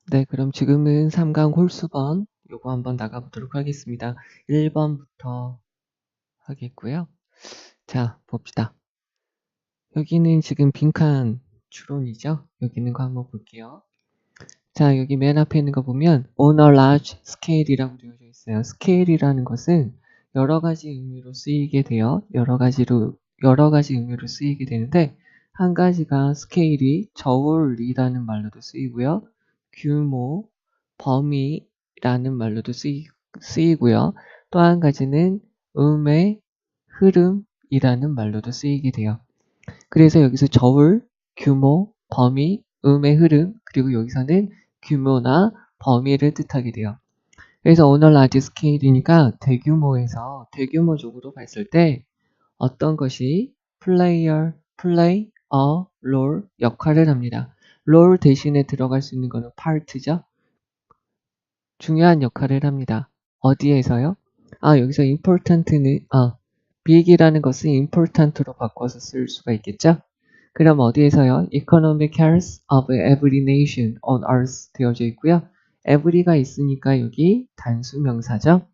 네, 그럼 지금은 3강 홀수번 요거 한번 나가보도록 하겠습니다. 1번부터 하겠고요. 자, 봅시다. 여기는 지금 빈칸 추론이죠? 여기 있는 거 한번 볼게요. 자, 여기 맨 앞에 있는 거 보면 on a large scale이라고 되어져 있어요. scale이라는 것은 여러 가지 의미로 쓰이게 돼요. 여러 가지 의미로 쓰이게 되는데 한 가지가 스케일이 저울이라는 말로도 쓰이고요. 규모, 범위라는 말로도 쓰이고요. 또 한 가지는 음의 흐름이라는 말로도 쓰이게 돼요. 그래서 여기서 저울, 규모, 범위, 음의 흐름, 그리고 여기서는 규모나 범위를 뜻하게 돼요. 그래서 on a large scale이니까 대규모에서 대규모적으로 봤을 때 어떤 것이 play a role 역할을 합니다. role 대신에 들어갈 수 있는 거는 part죠. 중요한 역할을 합니다. 어디에서요? 여기서 important는 big이라는 것은 important로 바꿔서 쓸 수가 있겠죠? 그럼 어디에서요? Economic health of every nation on earth 되어져 있고요. every가 있으니까 여기 단수 명사죠.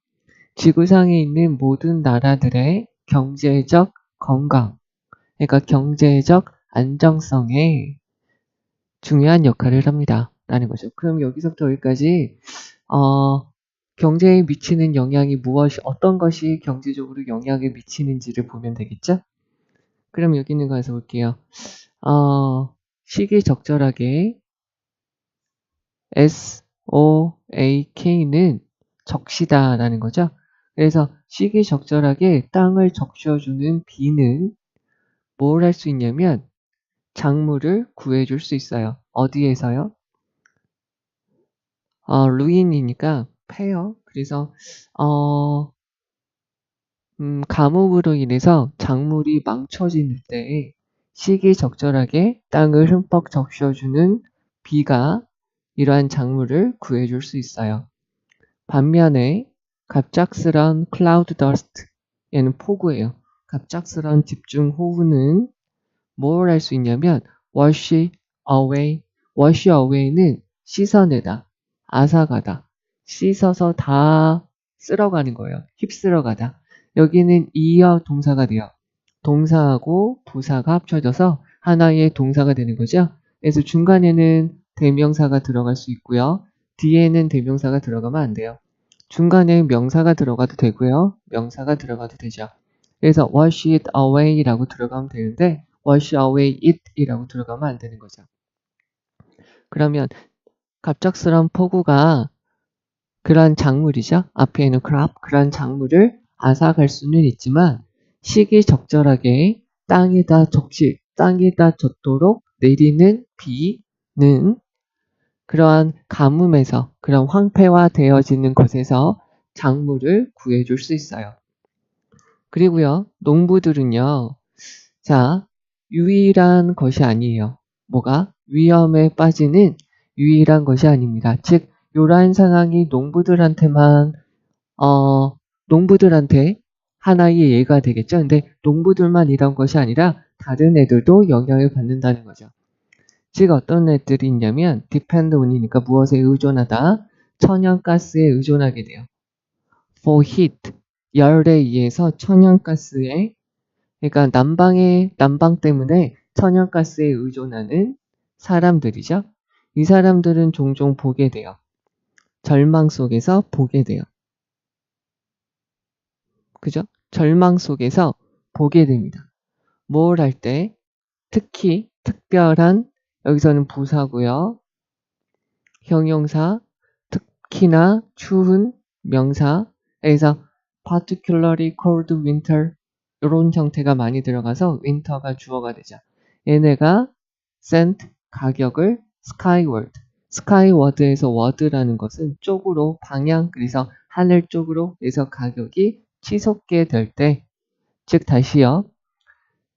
지구상에 있는 모든 나라들의 경제적 건강, 그러니까 경제적 안정성에 중요한 역할을 합니다. 라는 거죠. 그럼 여기서부터 여기까지 경제에 미치는 영향이 어떤 것이 경제적으로 영향을 미치는지를 보면 되겠죠? 그럼 여기 있는 거에서 볼게요. 시기적절하게 SOAK는 적시다라는 거죠. 그래서 시기적절하게 땅을 적셔주는 비는 뭘 할 수 있냐면 작물을 구해줄 수 있어요. 어디에서요? 루인이니까 패요. 그래서 가뭄으로 인해서 작물이 망쳐질 때에 시기적절하게 땅을 흠뻑 적셔주는 비가 이러한 작물을 구해줄 수 있어요. 반면에 갑작스런 클라우드 더스트, 얘는 폭우예요. 갑작스런 집중호우는 뭘 할 수 있냐면 wash away는 씻어내다, 앗아가다, 씻어서 다 쓸어가는 거예요. 휩쓸어가다. 여기는 이어 동사가 돼요. 동사하고 부사가 합쳐져서 하나의 동사가 되는 거죠. 그래서 중간에는 대명사가 들어갈 수 있고요. 뒤에는 대명사가 들어가면 안 돼요. 중간에 명사가 들어가도 되고요. 명사가 들어가도 되죠. 그래서 wash it away 라고 들어가면 되는데 wash away it 이라고 들어가면 안 되는 거죠. 그러면 갑작스러운 폭우가 그러한 작물이죠. 앞에 있는 crop, 그러한 작물을 앗아갈 수는 있지만 시기적절하게 땅에다 젖도록 내리는 비는 그러한 가뭄에서, 그런 황폐화되어지는 것에서 작물을 구해줄 수 있어요. 그리고요, 농부들은요, 자, 유일한 것이 아니에요. 뭐가? 위험에 빠지는 유일한 것이 아닙니다. 즉, 이러한 상황이 농부들한테 하나의 예가 되겠죠. 근데 농부들만 이런 것이 아니라 다른 애들도 영향을 받는다는 거죠. 즉 어떤 애들이 있냐면 depend on이니까 무엇에 의존하다, 천연가스에 의존하게 돼요. for heat, 열에 의해서 천연가스에, 그러니까 난방 때문에 천연가스에 의존하는 사람들이죠. 이 사람들은 종종 보게 돼요. 절망 속에서 보게 돼요. 그죠? 절망 속에서 보게 됩니다. 뭘 할 때? 특히 특별한, 여기서는 부사고요. 형용사, 특히나 추운 명사, 그래서 particularly cold winter 이런 형태가 많이 들어가서 winter가 주어가 되죠. 얘네가 sent 가격을 skyward에서 ward라는 것은 쪽으로 방향, 그래서 하늘 쪽으로 해서 가격이 치솟게 될 때, 즉 다시요.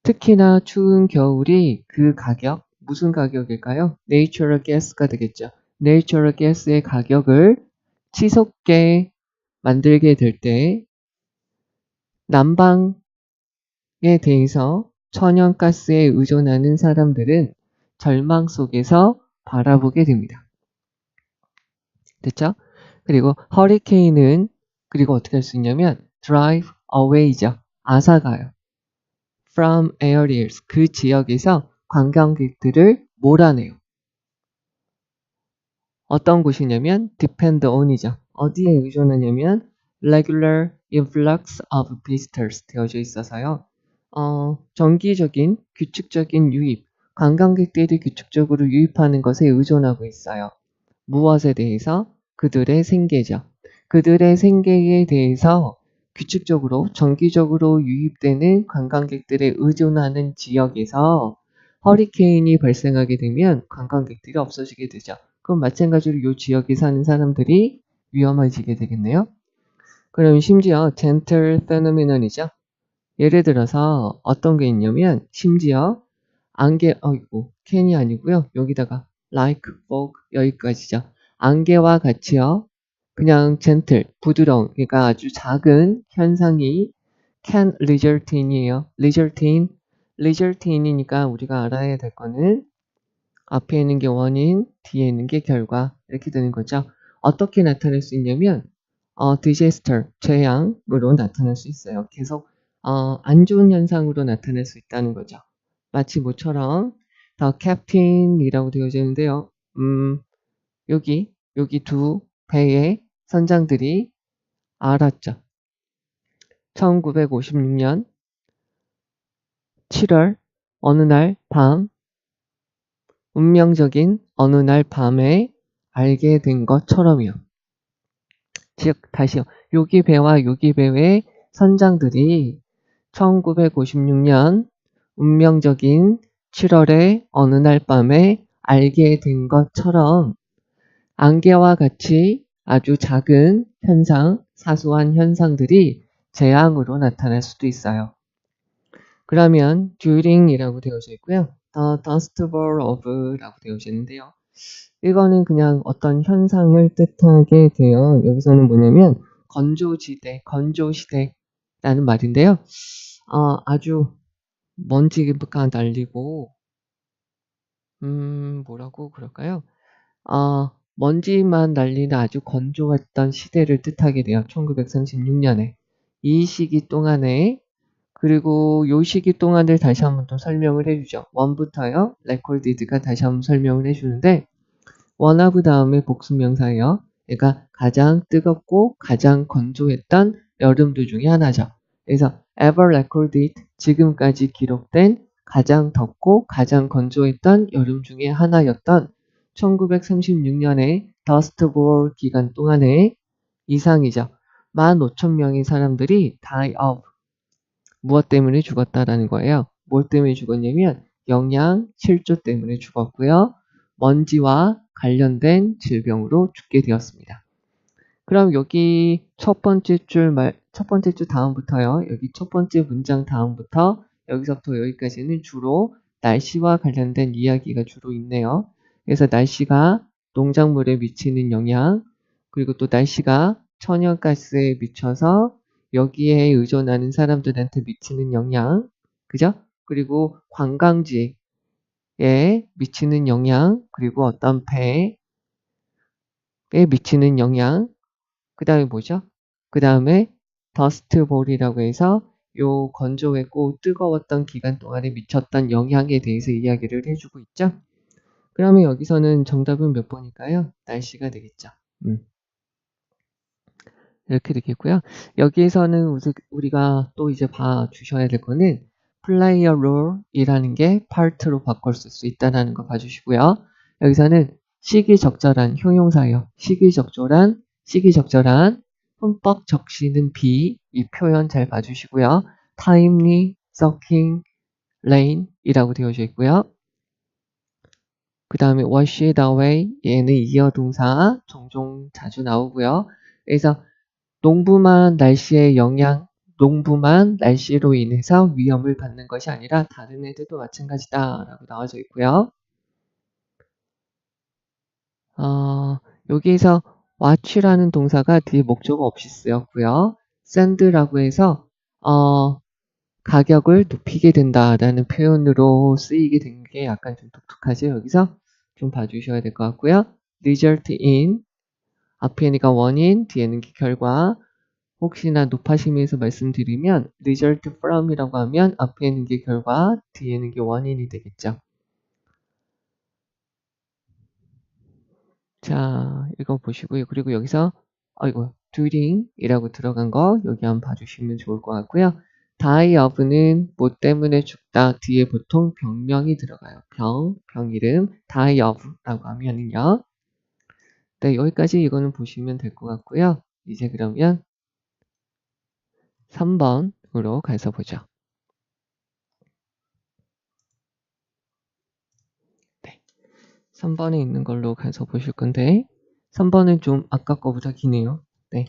특히나 추운 겨울이 그 가격, 무슨 가격일까요? Natural gas가 되겠죠. Natural gas의 가격을 치솟게 만들게 될 때 난방에 대해서 천연가스에 의존하는 사람들은 절망 속에서 바라보게 됩니다. 됐죠? 그리고 hurricane은 그리고 어떻게 할 수 있냐면 drive away죠. 앗아가요. from areas 그 지역에서 관광객들을 몰아내요. 어떤 곳이냐면 depend on이죠. 어디에 의존하냐면 regular influx of visitors 되어져 있어서요. 정기적인 규칙적인 유입, 관광객들이 규칙적으로 유입하는 것에 의존하고 있어요. 무엇에 대해서? 그들의 생계죠. 그들의 생계에 대해서 규칙적으로 정기적으로 유입되는 관광객들에 의존하는 지역에서 허리케인이 발생하게 되면 관광객들이 없어지게 되죠. 그럼 마찬가지로 이 지역에 사는 사람들이 위험해지게 되겠네요. 그럼 심지어 gentle phenomenon이죠. 예를 들어서 어떤 게 있냐면 심지어 캔이 아니고요. 여기다가 like, fog 여기까지죠. 안개와 같이요. 그냥 gentle, 부드러운, 그러니까 아주 작은 현상이 can result in이에요. result in이니까 우리가 알아야 될 거는 앞에 있는 게 원인, 뒤에 있는 게 결과 이렇게 되는 거죠. 어떻게 나타낼 수 있냐면 disaster, 재앙으로 나타날 수 있어요. 계속 안 좋은 현상으로 나타낼 수 있다는 거죠. 마치 뭐처럼 the captain이라고 되어져 있는데요. 여기 두 배의 선장들이 알았죠. 1956년 7월 어느 날 밤 운명적인 어느 날 밤에 알게 된 것처럼이요. 즉 다시요. 요기 배와 요기 배의 선장들이 1956년 운명적인 7월의 어느 날 밤에 알게 된 것처럼 안개와 같이 아주 작은 현상, 사소한 현상들이 재앙으로 나타날 수도 있어요. 그러면 during이라고 되어져 있고요. The dust bowl of라고 되어져 있는데요. 이거는 그냥 어떤 현상을 뜻하게 돼요. 여기서는 뭐냐면 건조지대, 건조시대라는 말인데요. 아주 먼지가 날리고 뭐라고 그럴까요? 먼지만 날리는 아주 건조했던 시대를 뜻하게 돼요. 1936년에. 이 시기 동안에 그리고 요 시기 동안을 다시 한번 또 설명을 해주죠. 원부터요. recorded가 다시 한번 설명을 해주는데 원하브 다음에 복수명사예요. 그러니까 가장 뜨겁고 가장 건조했던 여름들 중에 하나죠. 그래서 ever recorded 지금까지 기록된 가장 덥고 가장 건조했던 여름 중에 하나였던 1936년의 더스트 볼 기간 동안에 이상이죠. 15,000명의 사람들이 die of 무엇 때문에 죽었다라는 거예요. 뭘 때문에 죽었냐면 영양 실조 때문에 죽었고요. 먼지와 관련된 질병으로 죽게 되었습니다. 그럼 여기 첫 번째 줄 다음부터요. 여기 첫 번째 문장 다음부터 여기서부터 여기까지는 주로 날씨와 관련된 이야기가 주로 있네요. 그래서 날씨가 농작물에 미치는 영향, 그리고 또 날씨가 천연가스에 미쳐서 여기에 의존하는 사람들한테 미치는 영향, 그죠? 그리고 관광지에 미치는 영향, 그리고 어떤 배에 미치는 영향, 그 다음에 뭐죠? 그 다음에 더스트볼이라고 해서 요 건조했고 뜨거웠던 기간 동안에 미쳤던 영향에 대해서 이야기를 해주고 있죠. 그러면 여기서는 정답은 몇 번일까요? 날씨가 되겠죠. 이렇게 되겠고요. 여기에서는 우리가 또 이제 봐주셔야 될 거는 플레이어 롤이라는 게 파트로 바꿀 수 있다는 거 봐주시고요. 여기서는 시기적절한 효용사예요. 시기적절한, 흠뻑 적시는 비, 이 표현 잘 봐주시고요. timely, soaking, rain 이라고 되어져 있고요. 그 다음에 wash it away, 얘는 이어동사 종종 자주 나오고요. 그래서 농부만 날씨로 인해서 위험을 받는 것이 아니라 다른 애들도 마찬가지다 라고 나와져 있고요. 여기에서 watch라는 동사가 뒤에 목적어 없이 쓰였고요. send라고 해서 가격을 높이게 된다라는 표현으로 쓰이게 된 게 약간 좀 독특하죠. 여기서 좀 봐주셔야 될 것 같고요. result in 앞에 있는 게 원인, 뒤에 있는 게 결과. 혹시나 높아심에서 말씀드리면 result from이라고 하면 앞에 있는 게 결과, 뒤에 있는 게 원인이 되겠죠. 자, 읽어보시고요. 그리고 여기서 during이라고 들어간 거 여기 한번 봐주시면 좋을 것 같고요. die of는 뭐 때문에 죽다 뒤에 보통 병명이 들어가요. 병 이름 die of라고 하면은요. 네, 여기까지 이거는 보시면 될 것 같고요. 이제 그러면 3번으로 가서 보죠. 네, 3번에 있는 걸로 가서 보실 건데 3번은 좀 아까 거보다 기네요. 네.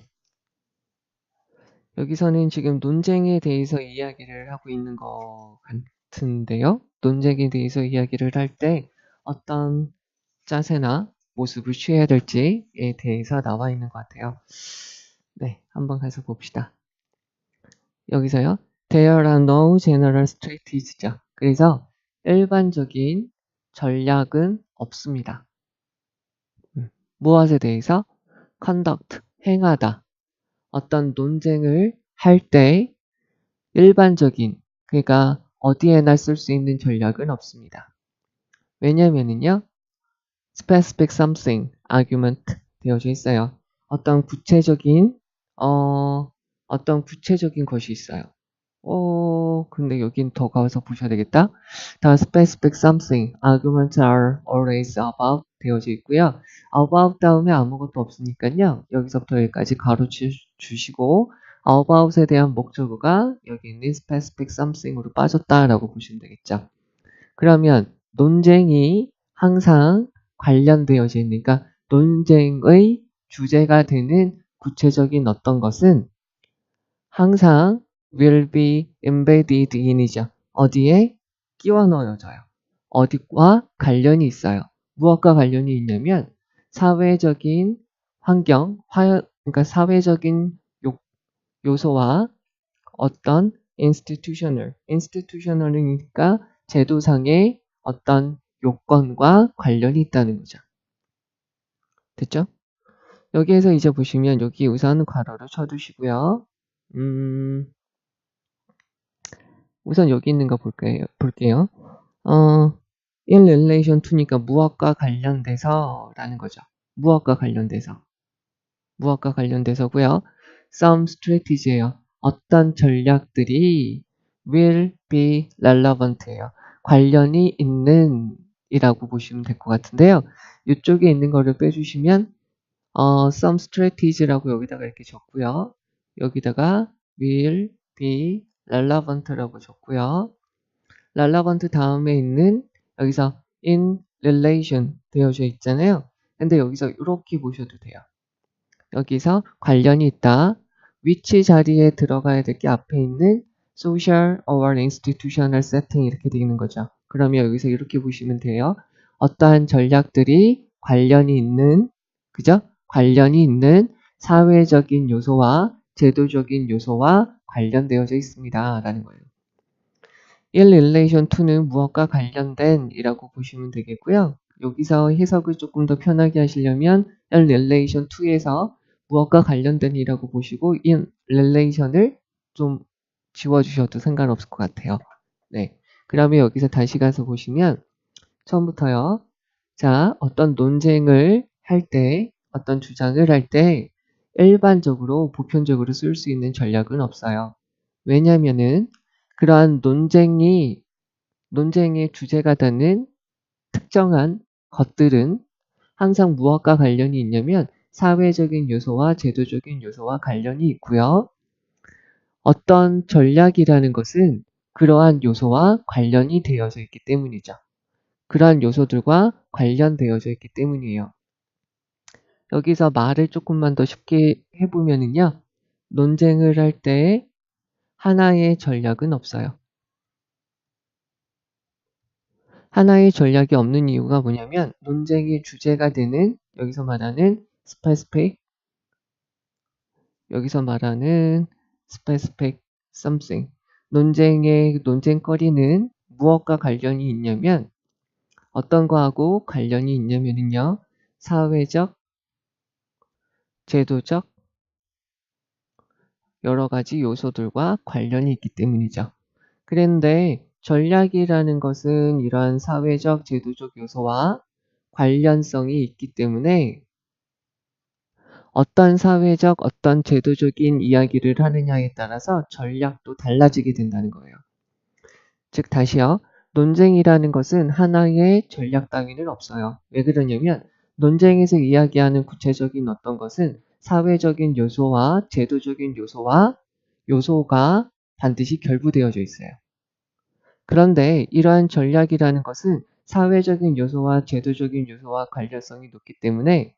여기서는 지금 논쟁에 대해서 이야기를 하고 있는 것 같은데요. 논쟁에 대해서 이야기를 할 때 어떤 자세나 모습을 취해야 될지에 대해서 나와 있는 것 같아요. 네, 한번 가서 봅시다. 여기서요. There are no general strategies죠. 그래서 일반적인 전략은 없습니다. 무엇에 대해서? conduct, 행하다. 어떤 논쟁을 할 때 일반적인, 그러니까 어디에나 쓸 수 있는 전략은 없습니다. 왜냐면은요, specific something, argument 되어져 있어요. 어떤 구체적인 것이 있어요. 근데 여긴 더 가서 보셔야 되겠다. The specific something, arguments are always about 되어져 있고요. about 다음에 아무것도 없으니까요. 여기서부터 여기까지 가로주시고 about에 대한 목적어가 여기 있는 specific something으로 빠졌다라고 보시면 되겠죠. 그러면 논쟁이 항상 관련되어져 있으니까 논쟁의 주제가 되는 구체적인 어떤 것은 항상 will be embedded in이죠. 어디에 끼워 넣어져요. 어디와 관련이 있어요. 무엇과 관련이 있냐면 사회적인 환경, 그러니까 사회적인 요소와 어떤 institutional이니까 제도상의 어떤 요건과 관련이 있다는 거죠. 됐죠? 여기에서 이제 보시면 여기 우선 괄호를 쳐두시고요. 우선 여기 있는 거 볼게요. in relation to니까 무엇과 관련돼서 라는 거죠. 무엇과 관련돼서고요. some strategy예요. 어떤 전략들이 will be relevant예요. 관련이 있는 이라고 보시면 될 것 같은데요. 이쪽에 있는 거를 빼주시면 some strategies라고 여기다가 이렇게 적고요. 여기다가 will be relevant라고 적고요. relevant 다음에 있는 여기서 in relation 되어져 있잖아요. 근데 여기서 이렇게 보셔도 돼요. 여기서 관련이 있다. which 자리에 들어가야 될 게 앞에 있는 social or institutional setting 이렇게 되어 있는 거죠. 그러면 여기서 이렇게 보시면 돼요. 어떠한 전략들이 관련이 있는, 그죠? 관련이 있는 사회적인 요소와 제도적인 요소와 관련되어져 있습니다. 라는 거예요. in relation to는 무엇과 관련된 이라고 보시면 되겠고요. 여기서 해석을 조금 더 편하게 하시려면 in relation to에서 무엇과 관련된 이라고 보시고 in relation을 좀 지워주셔도 상관없을 것 같아요. 네, 그러면 여기서 다시 가서 보시면 처음부터요. 자, 어떤 논쟁을 할 때, 어떤 주장을 할 때 일반적으로 보편적으로 쓸 수 있는 전략은 없어요. 왜냐면은 그러한 논쟁의 주제가 되는 특정한 것들은 항상 무엇과 관련이 있냐면 사회적인 요소와 제도적인 요소와 관련이 있고요. 어떤 전략이라는 것은 그러한 요소와 관련이 되어져 있기 때문이죠. 그러한 요소들과 관련되어져 있기 때문이에요. 여기서 말을 조금만 더 쉽게 해보면은요. 논쟁을 할 때 하나의 전략은 없어요. 하나의 전략이 없는 이유가 뭐냐면 논쟁의 주제가 되는 여기서 말하는 specific something 논쟁거리는 무엇과 관련이 있냐면 어떤 거하고 관련이 있냐면요. 사회적 제도적 여러 가지 요소들과 관련이 있기 때문이죠. 그런데 전략이라는 것은 이러한 사회적, 제도적 요소와 관련성이 있기 때문에 어떤 사회적, 어떤 제도적인 이야기를 하느냐에 따라서 전략도 달라지게 된다는 거예요. 즉 다시요. 논쟁이라는 것은 하나의 전략 따위는 없어요. 왜 그러냐면 논쟁에서 이야기하는 구체적인 어떤 것은 사회적인 요소와 제도적인 요소가 반드시 결부되어져 있어요. 그런데 이러한 전략이라는 것은 사회적인 요소와 제도적인 요소와 관련성이 높기 때문에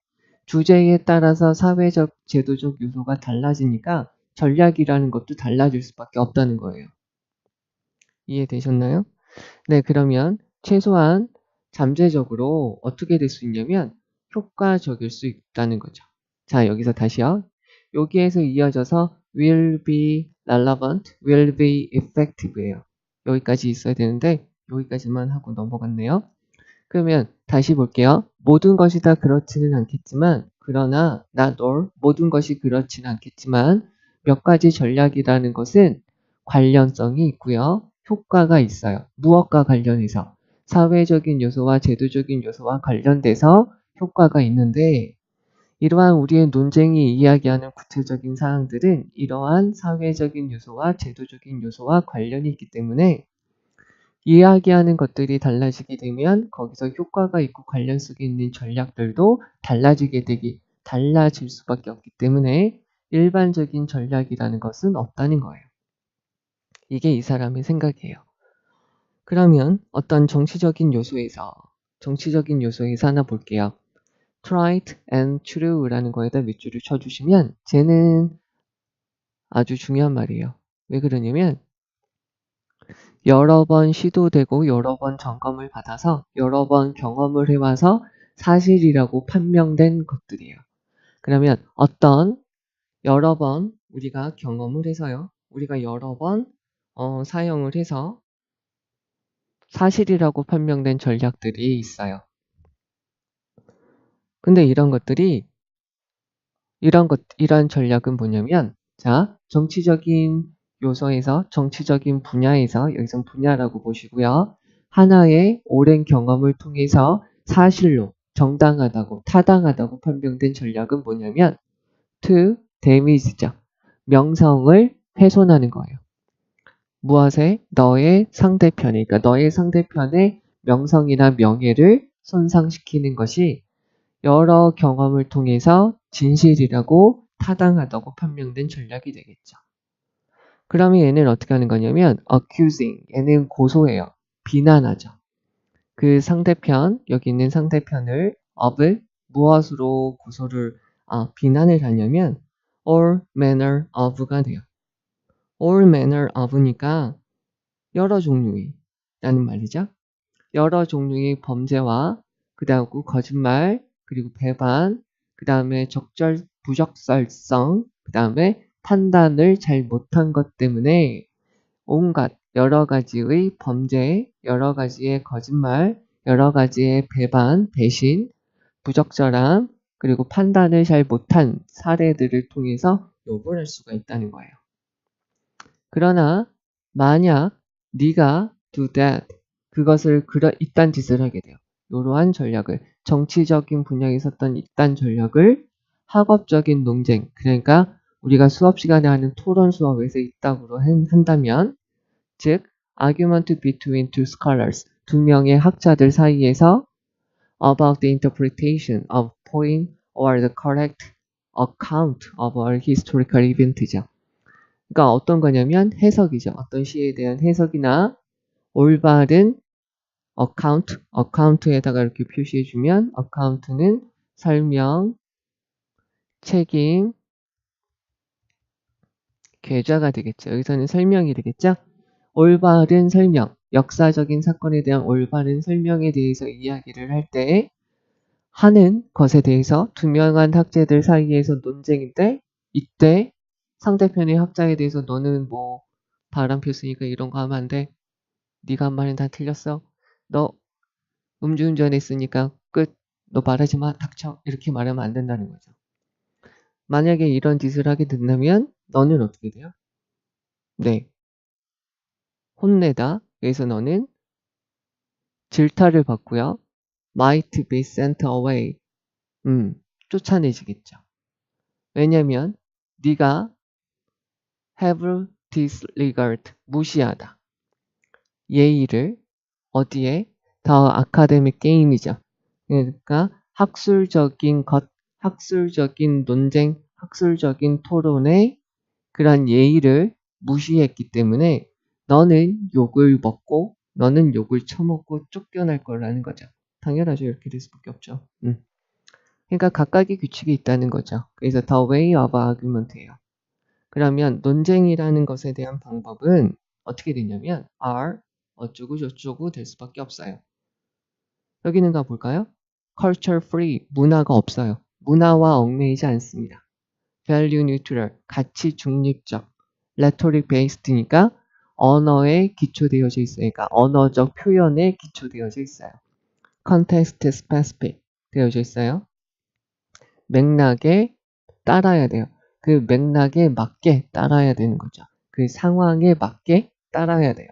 주제에 따라서 사회적, 제도적 요소가 달라지니까 전략이라는 것도 달라질 수밖에 없다는 거예요. 이해되셨나요? 네, 그러면 최소한 잠재적으로 어떻게 될 수 있냐면 효과적일 수 있다는 거죠. 자, 여기서 다시요. 여기에서 이어져서 will be relevant, will be effective예요. 여기까지 있어야 되는데 여기까지만 하고 넘어갔네요. 그러면 다시 볼게요. 모든 것이 다 그렇지는 않겠지만 그러나 not all, 모든 것이 그렇지는 않겠지만 몇 가지 전략이라는 것은 관련성이 있고요. 효과가 있어요. 무엇과 관련해서? 사회적인 요소와 제도적인 요소와 관련돼서 효과가 있는데 이러한 우리의 논쟁이 이야기하는 구체적인 사항들은 이러한 사회적인 요소와 제도적인 요소와 관련이 있기 때문에 이야기하는 것들이 달라지게 되면 거기서 효과가 있고 관련성이 있는 전략들도 달라질 수밖에 없기 때문에 일반적인 전략이라는 것은 없다는 거예요. 이게 이 사람의 생각이에요. 그러면 어떤 정치적인 요소에서 하나 볼게요. tried and true라는 거에다 몇 줄을 쳐주시면 쟤는 아주 중요한 말이에요. 왜 그러냐면 여러 번 시도되고 여러 번 점검을 받아서 여러 번 경험을 해와서 사실이라고 판명된 것들이에요. 그러면 여러 번 우리가 경험을 해서요. 우리가 여러 번 사용을 해서 사실이라고 판명된 전략들이 있어요. 근데 이런 전략은 뭐냐면, 자, 정치적인 분야에서, 여기선 분야라고 보시고요. 하나의 오랜 경험을 통해서 사실로 정당하다고, 타당하다고 판명된 전략은 뭐냐면, to damage죠. 명성을 훼손하는 거예요. 무엇에? 너의 상대편에, 그러니까 너의 상대편의 명성이나 명예를 손상시키는 것이 여러 경험을 통해서 진실이라고 타당하다고 판명된 전략이 되겠죠. 그러면 얘는 어떻게 하는 거냐면 accusing, 얘는 고소해요. 비난하죠. 그 상대편, 여기 있는 상대편을 of 무엇으로 비난을 하냐면 all manner of가 돼요. all manner of니까 여러 종류의 라는 말이죠. 여러 종류의 범죄와 그 다음 거짓말, 그리고 배반, 그 다음에 부적절성, 그 다음에 판단을 잘 못한 것 때문에 온갖 여러 가지의 범죄, 여러 가지의 거짓말, 여러 가지의 배반, 배신, 부적절함, 그리고 판단을 잘 못한 사례들을 통해서 요구할 수가 있다는 거예요. 그러나 만약 네가 do that, 그것을 이딴 짓을 하게 돼요. 이러한 전략을, 정치적인 분야에 있었던 이딴 전략을 학업적인 논쟁, 그러니까 우리가 수업 시간에 하는 토론 수업에서 있다고 한다면, 즉 argument between two scholars, 두 명의 학자들 사이에서 about the interpretation of point or the correct account of a historical event죠. 그러니까 어떤 거냐면 해석이죠. 어떤 시에 대한 해석이나 올바른 어카운트에다가 이렇게 표시해주면 어카운트는 설명, 책임, 계좌가 되겠죠. 여기서는 설명이 되겠죠. 올바른 설명, 역사적인 사건에 대한 올바른 설명에 대해서 이야기를 할 때 하는 것에 대해서 두 명한 학자들 사이에서 논쟁인데 이때 상대편의 학자에 대해서 너는 뭐 바람 폈으니까 이런 거 하면 안 돼. 네가 한 말은 다 틀렸어. 너 음주운전 했으니까 끝. 너 말하지 마. 닥쳐. 이렇게 말하면 안 된다는 거죠. 만약에 이런 짓을 하게 된다면 너는 어떻게 돼요? 네, 혼내다. 그래서 너는 질타를 받고요. might be sent away. 쫓아내지겠죠. 왜냐면 네가 have disregard, 무시하다. 예의를 어디에? 더 아카데믹 게임이죠. 그러니까 학술적인 것, 학술적인 논쟁, 학술적인 토론에 그런 예의를 무시했기 때문에 너는 욕을 먹고 너는 욕을 처먹고 쫓겨날 거라는 거죠. 당연하죠. 이렇게 될 수밖에 없죠. 그러니까 각각의 규칙이 있다는 거죠. 그래서 the way of argument예요. 그러면 논쟁이라는 것에 대한 방법은 어떻게 되냐면 are 어쩌고 저쩌고 될 수밖에 없어요. 여기는 가볼까요? culture free, 문화가 없어요. 문화와 얽매이지 않습니다. value neutral, 가치 중립적, rhetoric based니까 언어에 기초되어져 있으니까 언어적 표현에 기초되어져 있어요. context specific 되어져 있어요. 맥락에 따라야 돼요. 그 맥락에 맞게 따라야 되는 거죠. 그 상황에 맞게 따라야 돼요.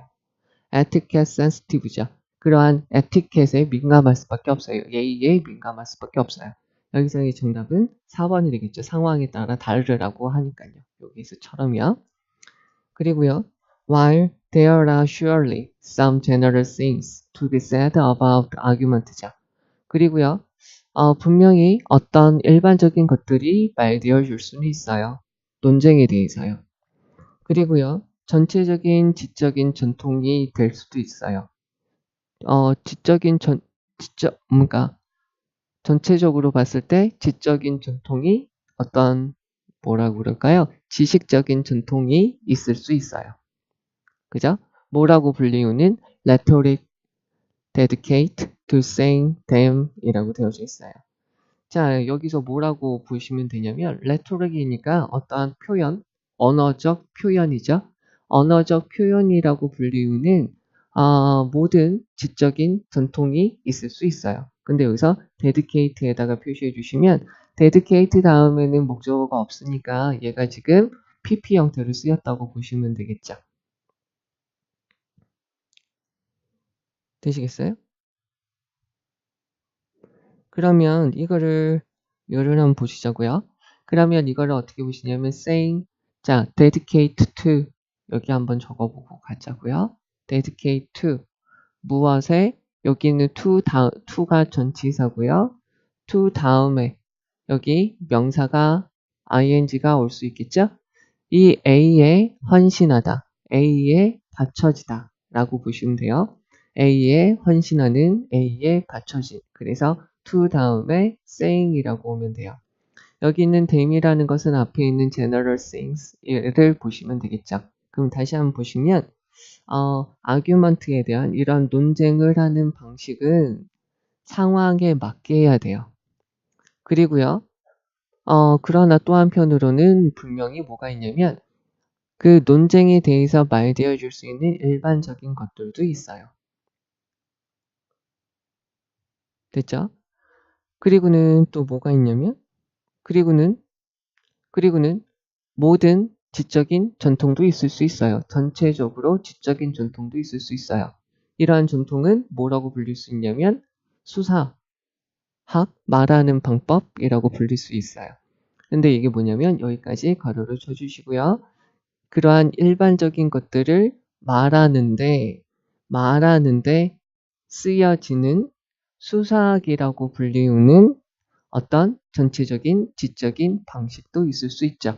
etiquette sensitive죠. 그러한 에티켓에 민감할 수밖에 없어요. 예의에 민감할 수밖에 없어요. 여기서의 정답은 4번이 되겠죠. 상황에 따라 다르라고 하니까요. 여기서처럼요. 그리고요. While there are surely some general things to be said about argument죠. 그리고요. 분명히 어떤 일반적인 것들이 말되어 줄 수는 있어요. 논쟁에 대해서요. 그리고요. 전체적인 지적인 전통이 될 수도 있어요. 그러니까 전체적으로 봤을 때 지적인 전통이 어떤 뭐라고 그럴까요? 지식적인 전통이 있을 수 있어요. 그죠? 뭐라고 불리우는 rhetoric dedicate to saying them 이라고 되어져 있어요. 자, 여기서 뭐라고 보시면 되냐면 rhetoric이니까 어떠한 표현, 언어적 표현이죠. 언어적 표현이라고 불리우는 모든 지적인 전통이 있을 수 있어요. 근데 여기서 dedicate에다가 표시해 주시면 dedicate 다음에는 목적어가 없으니까 얘가 지금 PP 형태로 쓰였다고 보시면 되겠죠. 되시겠어요? 그러면 이거를 한번 보시자고요. 그러면 이거를 어떻게 보시냐면 saying 자 dedicate to 여기 한번 적어보고 가자고요. dedicate to 무엇에 여기는 to가 전치사고요. to 다음에 여기 명사가 ing가 올 수 있겠죠? 이 A에 헌신하다, A에 바쳐지다 라고 보시면 돼요. A에 헌신하는, A에 바쳐진. 그래서 to 다음에 saying이라고 오면 돼요. 여기 있는 them이라는 것은 앞에 있는 general things를 보시면 되겠죠. 그럼 다시 한번 보시면 argument에 대한 이런 논쟁을 하는 방식은 상황에 맞게 해야 돼요. 그리고요. 그러나 또 한편으로는 분명히 뭐가 있냐면 그 논쟁에 대해서 말되어 줄 수 있는 일반적인 것들도 있어요. 됐죠? 그리고는 또 뭐가 있냐면 그리고는 모든 지적인 전통도 있을 수 있어요. 전체적으로 지적인 전통도 있을 수 있어요. 이러한 전통은 뭐라고 불릴 수 있냐면 수사학, 말하는 방법이라고 불릴 수 있어요. 근데 이게 뭐냐면 여기까지 가로를 쳐주시고요. 그러한 일반적인 것들을 말하는데 쓰여지는 수사학이라고 불리우는 어떤 전체적인 지적인 방식도 있을 수 있죠.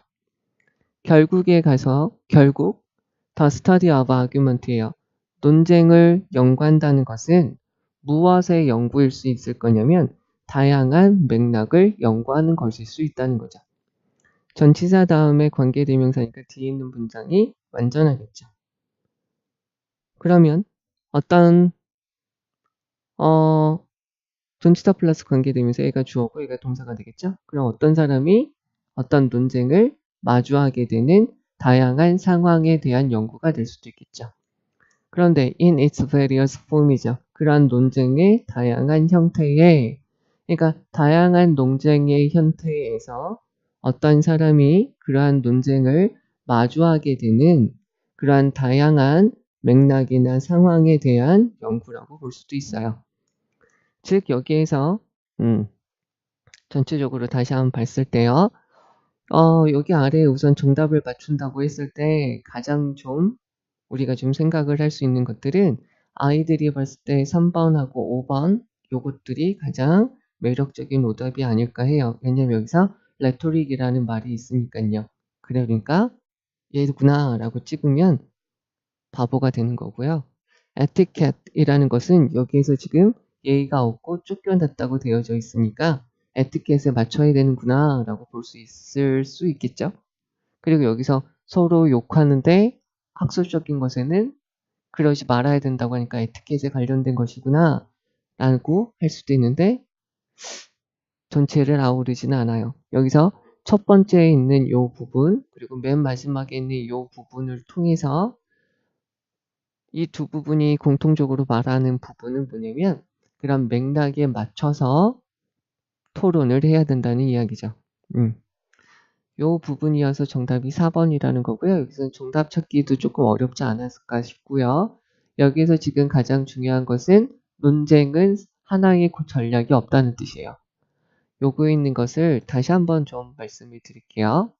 결국에 가서 결국 The Study of Argument예요. 논쟁을 연구한다는 것은 무엇의 연구일 수 있을 거냐면 다양한 맥락을 연구하는 것일 수 있다는 거죠. 전치사 다음에 관계대명사니까 뒤에 있는 문장이 완전하겠죠. 그러면 어떤 전치사 플러스 관계대명사 얘가 주어고 얘가 동사가 되겠죠. 그럼 어떤 사람이 어떤 논쟁을 마주하게 되는 다양한 상황에 대한 연구가 될 수도 있겠죠. 그런데 in its various form이죠. 그러한 논쟁의 다양한 형태에 그러니까 다양한 논쟁의 형태에서 어떤 사람이 그러한 논쟁을 마주하게 되는 그러한 다양한 맥락이나 상황에 대한 연구라고 볼 수도 있어요. 즉 여기에서 전체적으로 다시 한번 봤을 때요. 여기 아래에 우선 정답을 맞춘다고 했을 때 가장 좀 우리가 좀 생각을 할 수 있는 것들은 아이들이 봤을 때 3번하고 5번 요것들이 가장 매력적인 오답이 아닐까 해요. 왜냐면 여기서 레토릭이라는 말이 있으니까요. 그러니까 얘구나 라고 찍으면 바보가 되는 거고요. 에티켓이라는 것은 여기에서 지금 예의가 없고 쫓겨났다고 되어져 있으니까 에티켓에 맞춰야 되는구나 라고 볼 수 있을 수 있겠죠. 그리고 여기서 서로 욕하는데 학술적인 것에는 그러지 말아야 된다고 하니까 에티켓에 관련된 것이구나 라고 할 수도 있는데 전체를 아우르지는 않아요. 여기서 첫 번째에 있는 이 부분 그리고 맨 마지막에 있는 이 부분을 통해서 이 두 부분이 공통적으로 말하는 부분은 뭐냐면 그런 맥락에 맞춰서 토론을 해야 된다는 이야기죠. 이 부분이어서 정답이 4번이라는 거고요. 여기서 정답 찾기도 조금 어렵지 않았을까 싶고요. 여기서 지금 가장 중요한 것은 논쟁은 하나의 전략이 없다는 뜻이에요. 요구에 있는 것을 다시 한번 좀 말씀을 드릴게요.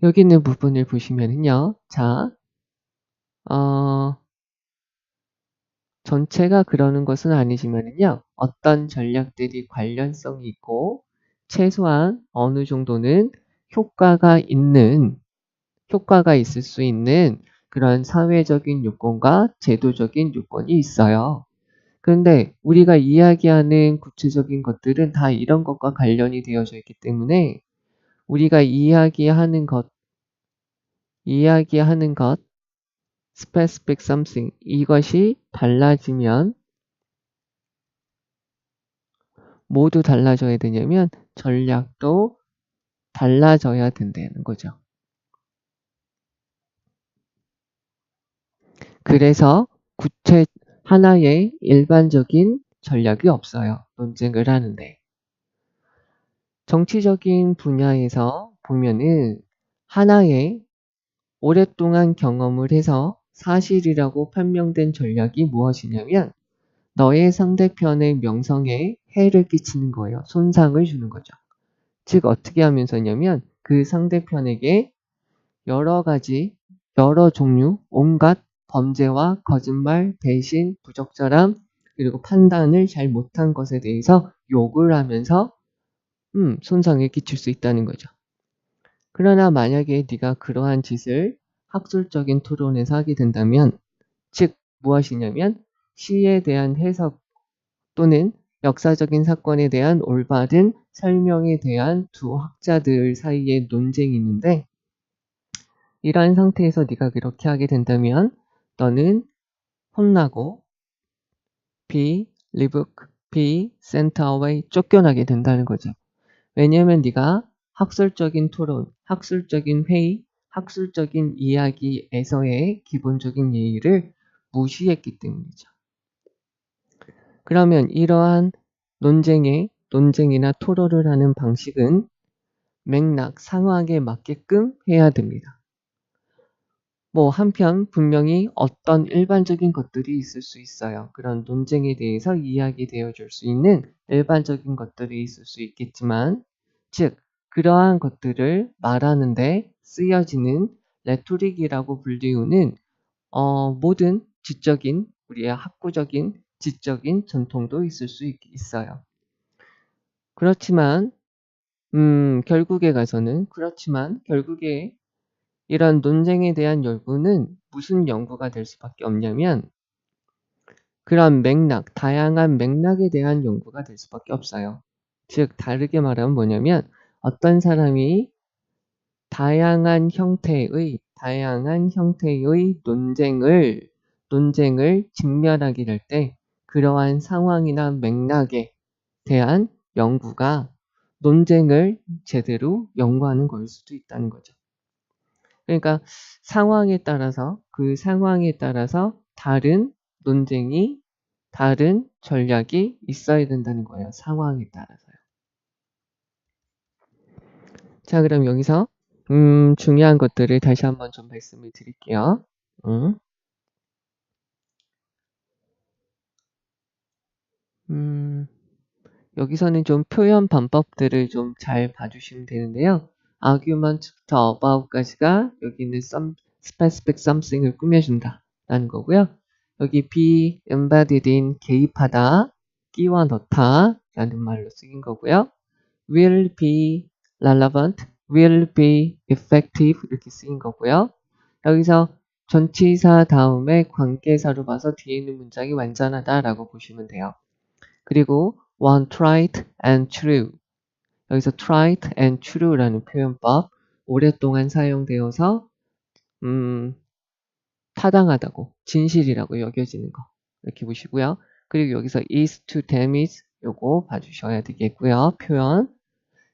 여기 있는 부분을 보시면은요. 자, 전체가 그러는 것은 아니지만은요. 어떤 전략들이 관련성이 있고 최소한 어느 정도는 효과가 있을 수 있는 그런 사회적인 요건과 제도적인 요건이 있어요. 그런데 우리가 이야기하는 구체적인 것들은 다 이런 것과 관련이 되어져 있기 때문에 우리가 이야기하는 것, specific something, 이것이 달라지면 모두 달라져야 되냐면 전략도 달라져야 된다는 거죠. 그래서 하나의 일반적인 전략이 없어요. 논쟁을 하는데. 정치적인 분야에서 보면은 하나의 오랫동안 경험을 해서 사실이라고 판명된 전략이 무엇이냐면 너의 상대편의 명성에 해를 끼치는 거예요. 손상을 주는 거죠. 즉 어떻게 하면서냐면 그 상대편에게 여러 가지, 여러 종류, 온갖 범죄와 거짓말, 배신, 부적절함, 그리고 판단을 잘 못한 것에 대해서 욕을 하면서 손상을 끼칠 수 있다는 거죠. 그러나 만약에 네가 그러한 짓을 학술적인 토론에서 하게 된다면 즉 무엇이냐면 시에 대한 해석 또는 역사적인 사건에 대한 올바른 설명에 대한 두 학자들 사이의 논쟁이 있는데 이러한 상태에서 네가 그렇게 하게 된다면 너는 혼나고 be rebuke, be sent away 쫓겨나게 된다는 거죠. 왜냐하면 네가 학술적인 토론, 학술적인 회의, 학술적인 이야기에서의 기본적인 예의를 무시했기 때문이죠. 그러면 이러한 논쟁이나 토론을 하는 방식은 맥락, 상황에 맞게끔 해야 됩니다. 한편 분명히 어떤 일반적인 것들이 있을 수 있어요. 그런 논쟁에 대해서 이야기되어 줄 수 있는 일반적인 것들이 있을 수 있겠지만 즉 그러한 것들을 말하는데 쓰여지는 레토릭이라고 불리우는 모든 지적인 우리의 학구적인 지적인 전통도 있을 수 있어요. 그렇지만 결국에 이런 논쟁에 대한 연구는 무슨 연구가 될 수밖에 없냐면 그런 맥락, 다양한 맥락에 대한 연구가 될 수밖에 없어요. 즉 다르게 말하면 뭐냐면 어떤 사람이 다양한 형태의 논쟁을 직면하게 될 때 그러한 상황이나 맥락에 대한 연구가 논쟁을 제대로 연구하는 걸 수도 있다는 거죠. 그러니까 그 상황에 따라서 다른 논쟁이, 다른 전략이 있어야 된다는 거예요. 상황에 따라서요. 자, 그럼 여기서 중요한 것들을 다시 한번 좀 말씀을 드릴게요. 여기서는 좀 표현 방법들을 좀 잘 봐주시면 되는데요. argument부터 about까지가 여기 있는 some specific something을 꾸며준다 라는 거고요. 여기 be embedded in 개입하다, 끼워 넣다 라는 말로 쓰인 거고요. will be relevant, will be effective 이렇게 쓰인 거고요. 여기서 전치사 다음에 관계사로 봐서 뒤에 있는 문장이 완전하다 라고 보시면 돼요. 그리고 one tried and true. 여기서 tried and true라는 표현법 오랫동안 사용되어서 타당하다고 진실이라고 여겨지는 거 이렇게 보시고요. 그리고 여기서 is to damage 요거 봐주셔야 되겠고요. 표현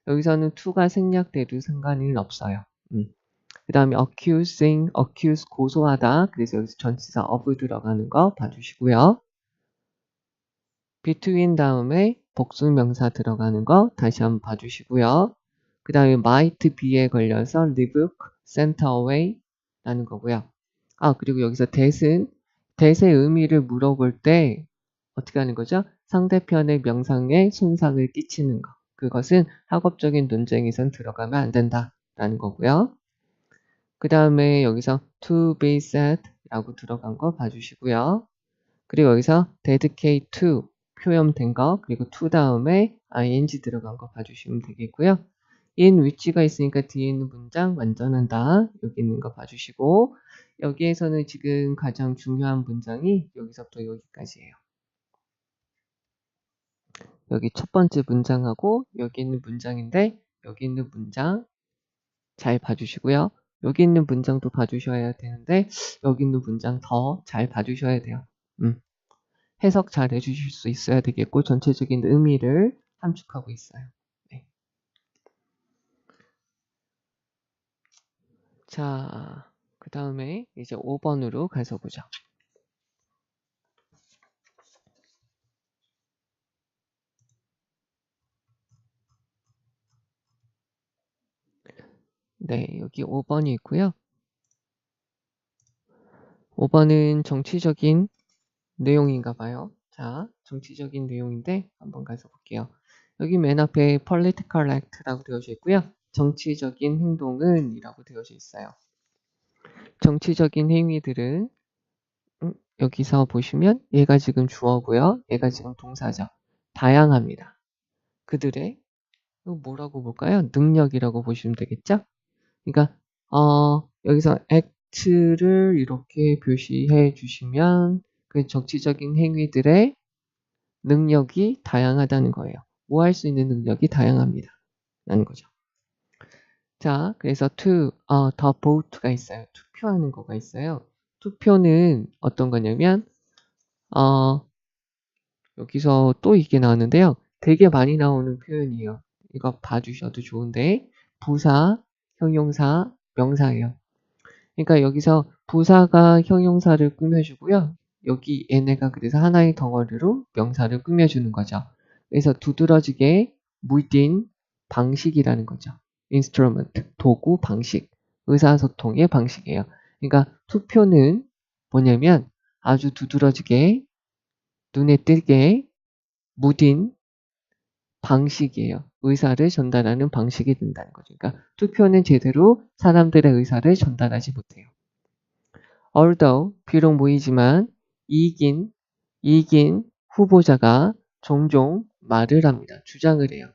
여기서는 to가 생략돼도 상관은 없어요. 그 다음에 accusing, accuse 고소하다. 그래서 여기서 전치사 of 들어가는 거 봐주시고요. between 다음에 복수명사 들어가는 거 다시 한번 봐주시고요. 그 다음에 might be에 걸려서 rebuke, sent away 라는 거고요. 그리고 여기서 that은 that의 의미를 물어볼 때 어떻게 하는 거죠? 상대편의 명상에 손상을 끼치는 거. 그것은 학업적인 논쟁에선 들어가면 안 된다 라는 거고요. 그 다음에 여기서 to be said 라고 들어간 거 봐주시고요. 그리고 여기서 dedicate to 표현된 거 그리고 to 다음에 ing 들어간 거 봐주시면 되겠고요. in which가 있으니까 뒤에 있는 문장 완전한다 여기 있는 거 봐주시고 여기에서는 지금 가장 중요한 문장이 여기서부터 여기까지예요. 여기 첫 번째 문장하고 여기 있는 문장인데 여기 있는 문장 잘 봐주시고요. 여기 있는 문장도 봐주셔야 되는데 여기 있는 문장 더 잘 봐주셔야 돼요. 해석 잘 해주실 수 있어야 되겠고 전체적인 의미를 함축하고 있어요. 네. 자, 그 다음에 이제 5번으로 가서 보죠. 네, 여기 5번이 있고요. 5번은 정치적인 내용인가 봐요. 자, 정치적인 내용인데 한번 가서 볼게요. 여기 맨 앞에 political act라고 되어져 있고요. 정치적인 행동은 이라고 되어져 있어요. 정치적인 행위들은 여기서 보시면 얘가 지금 주어고요. 얘가 지금 동사죠. 다양합니다. 그들의 뭐라고 볼까요? 능력이라고 보시면 되겠죠? 그러니까 여기서 act를 이렇게 표시해 주시면 그 정치적인 행위들의 능력이 다양하다는 거예요. 뭐 할 수 있는 능력이 다양합니다. 라는 거죠. 자, 그래서 to, the vote가 있어요. 투표하는 거가 있어요. 투표는 어떤 거냐면 여기서 또 이게 나왔는데요. 되게 많이 나오는 표현이에요. 이거 봐주셔도 좋은데 부사, 형용사, 명사예요. 그러니까 여기서 부사가 형용사를 꾸며주고요. 여기 얘네가 그래서 하나의 덩어리로 명사를 꾸며주는 거죠. 그래서 두드러지게 무딘 방식이라는 거죠. instrument, 도구, 방식, 의사소통의 방식이에요. 그러니까 투표는 뭐냐면 아주 두드러지게 눈에 띄게 무딘 방식이에요. 의사를 전달하는 방식이 된다는 거죠. 그러니까 투표는 제대로 사람들의 의사를 전달하지 못해요. although 비록 모이지만 이긴 후보자가 종종 말을 합니다. 주장을 해요.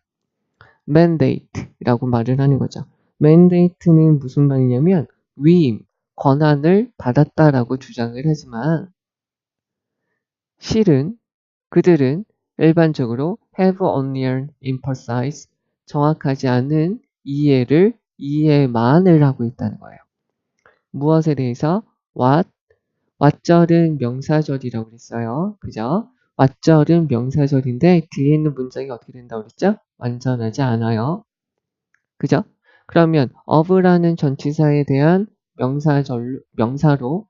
mandate라고 말을 하는 거죠. mandate는 무슨 말이냐면 위임, 권한을 받았다라고 주장을 하지만 실은 그들은 일반적으로 have only an imprecise, 정확하지 않은 이해만을 하고 있다는 거예요. 무엇에 대해서? 왓절은 명사절이라고 그랬어요. 그죠? 왓절은 명사절인데 뒤에 있는 문장이 어떻게 된다고 그랬죠? 완전하지 않아요. 그죠? 그러면 of라는 전치사에 대한 명사로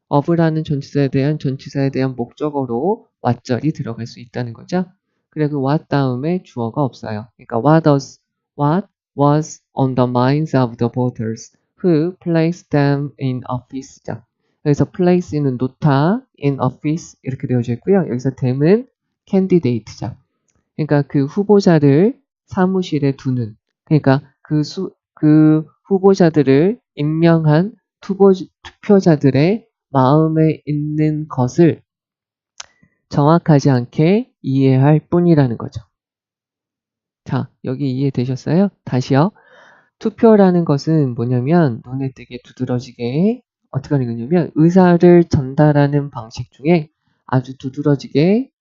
of라는 전치사에 대한 목적어로 왓절이 들어갈 수 있다는 거죠. 그리고 what 다음에 주어가 없어요. 그러니까 what was on the minds of the voters who place them in office죠. 여기서 place는 놓다, in office 이렇게 되어져 있고요. 여기서 them은 candidate죠. 그러니까 그 후보자를 사무실에 두는, 그러니까 그 후보자들을 임명한 투표자들의 마음에 있는 것을 정확하지 않게 이해할 뿐이라는 거죠. 자, 여기 이해되셨어요? 다시요. 투표라는 것은 뭐냐면 눈에 띄게 두드러지게 어떻게 하는 거냐면 의사를 전달하는 방식 중에 아주 두드러지게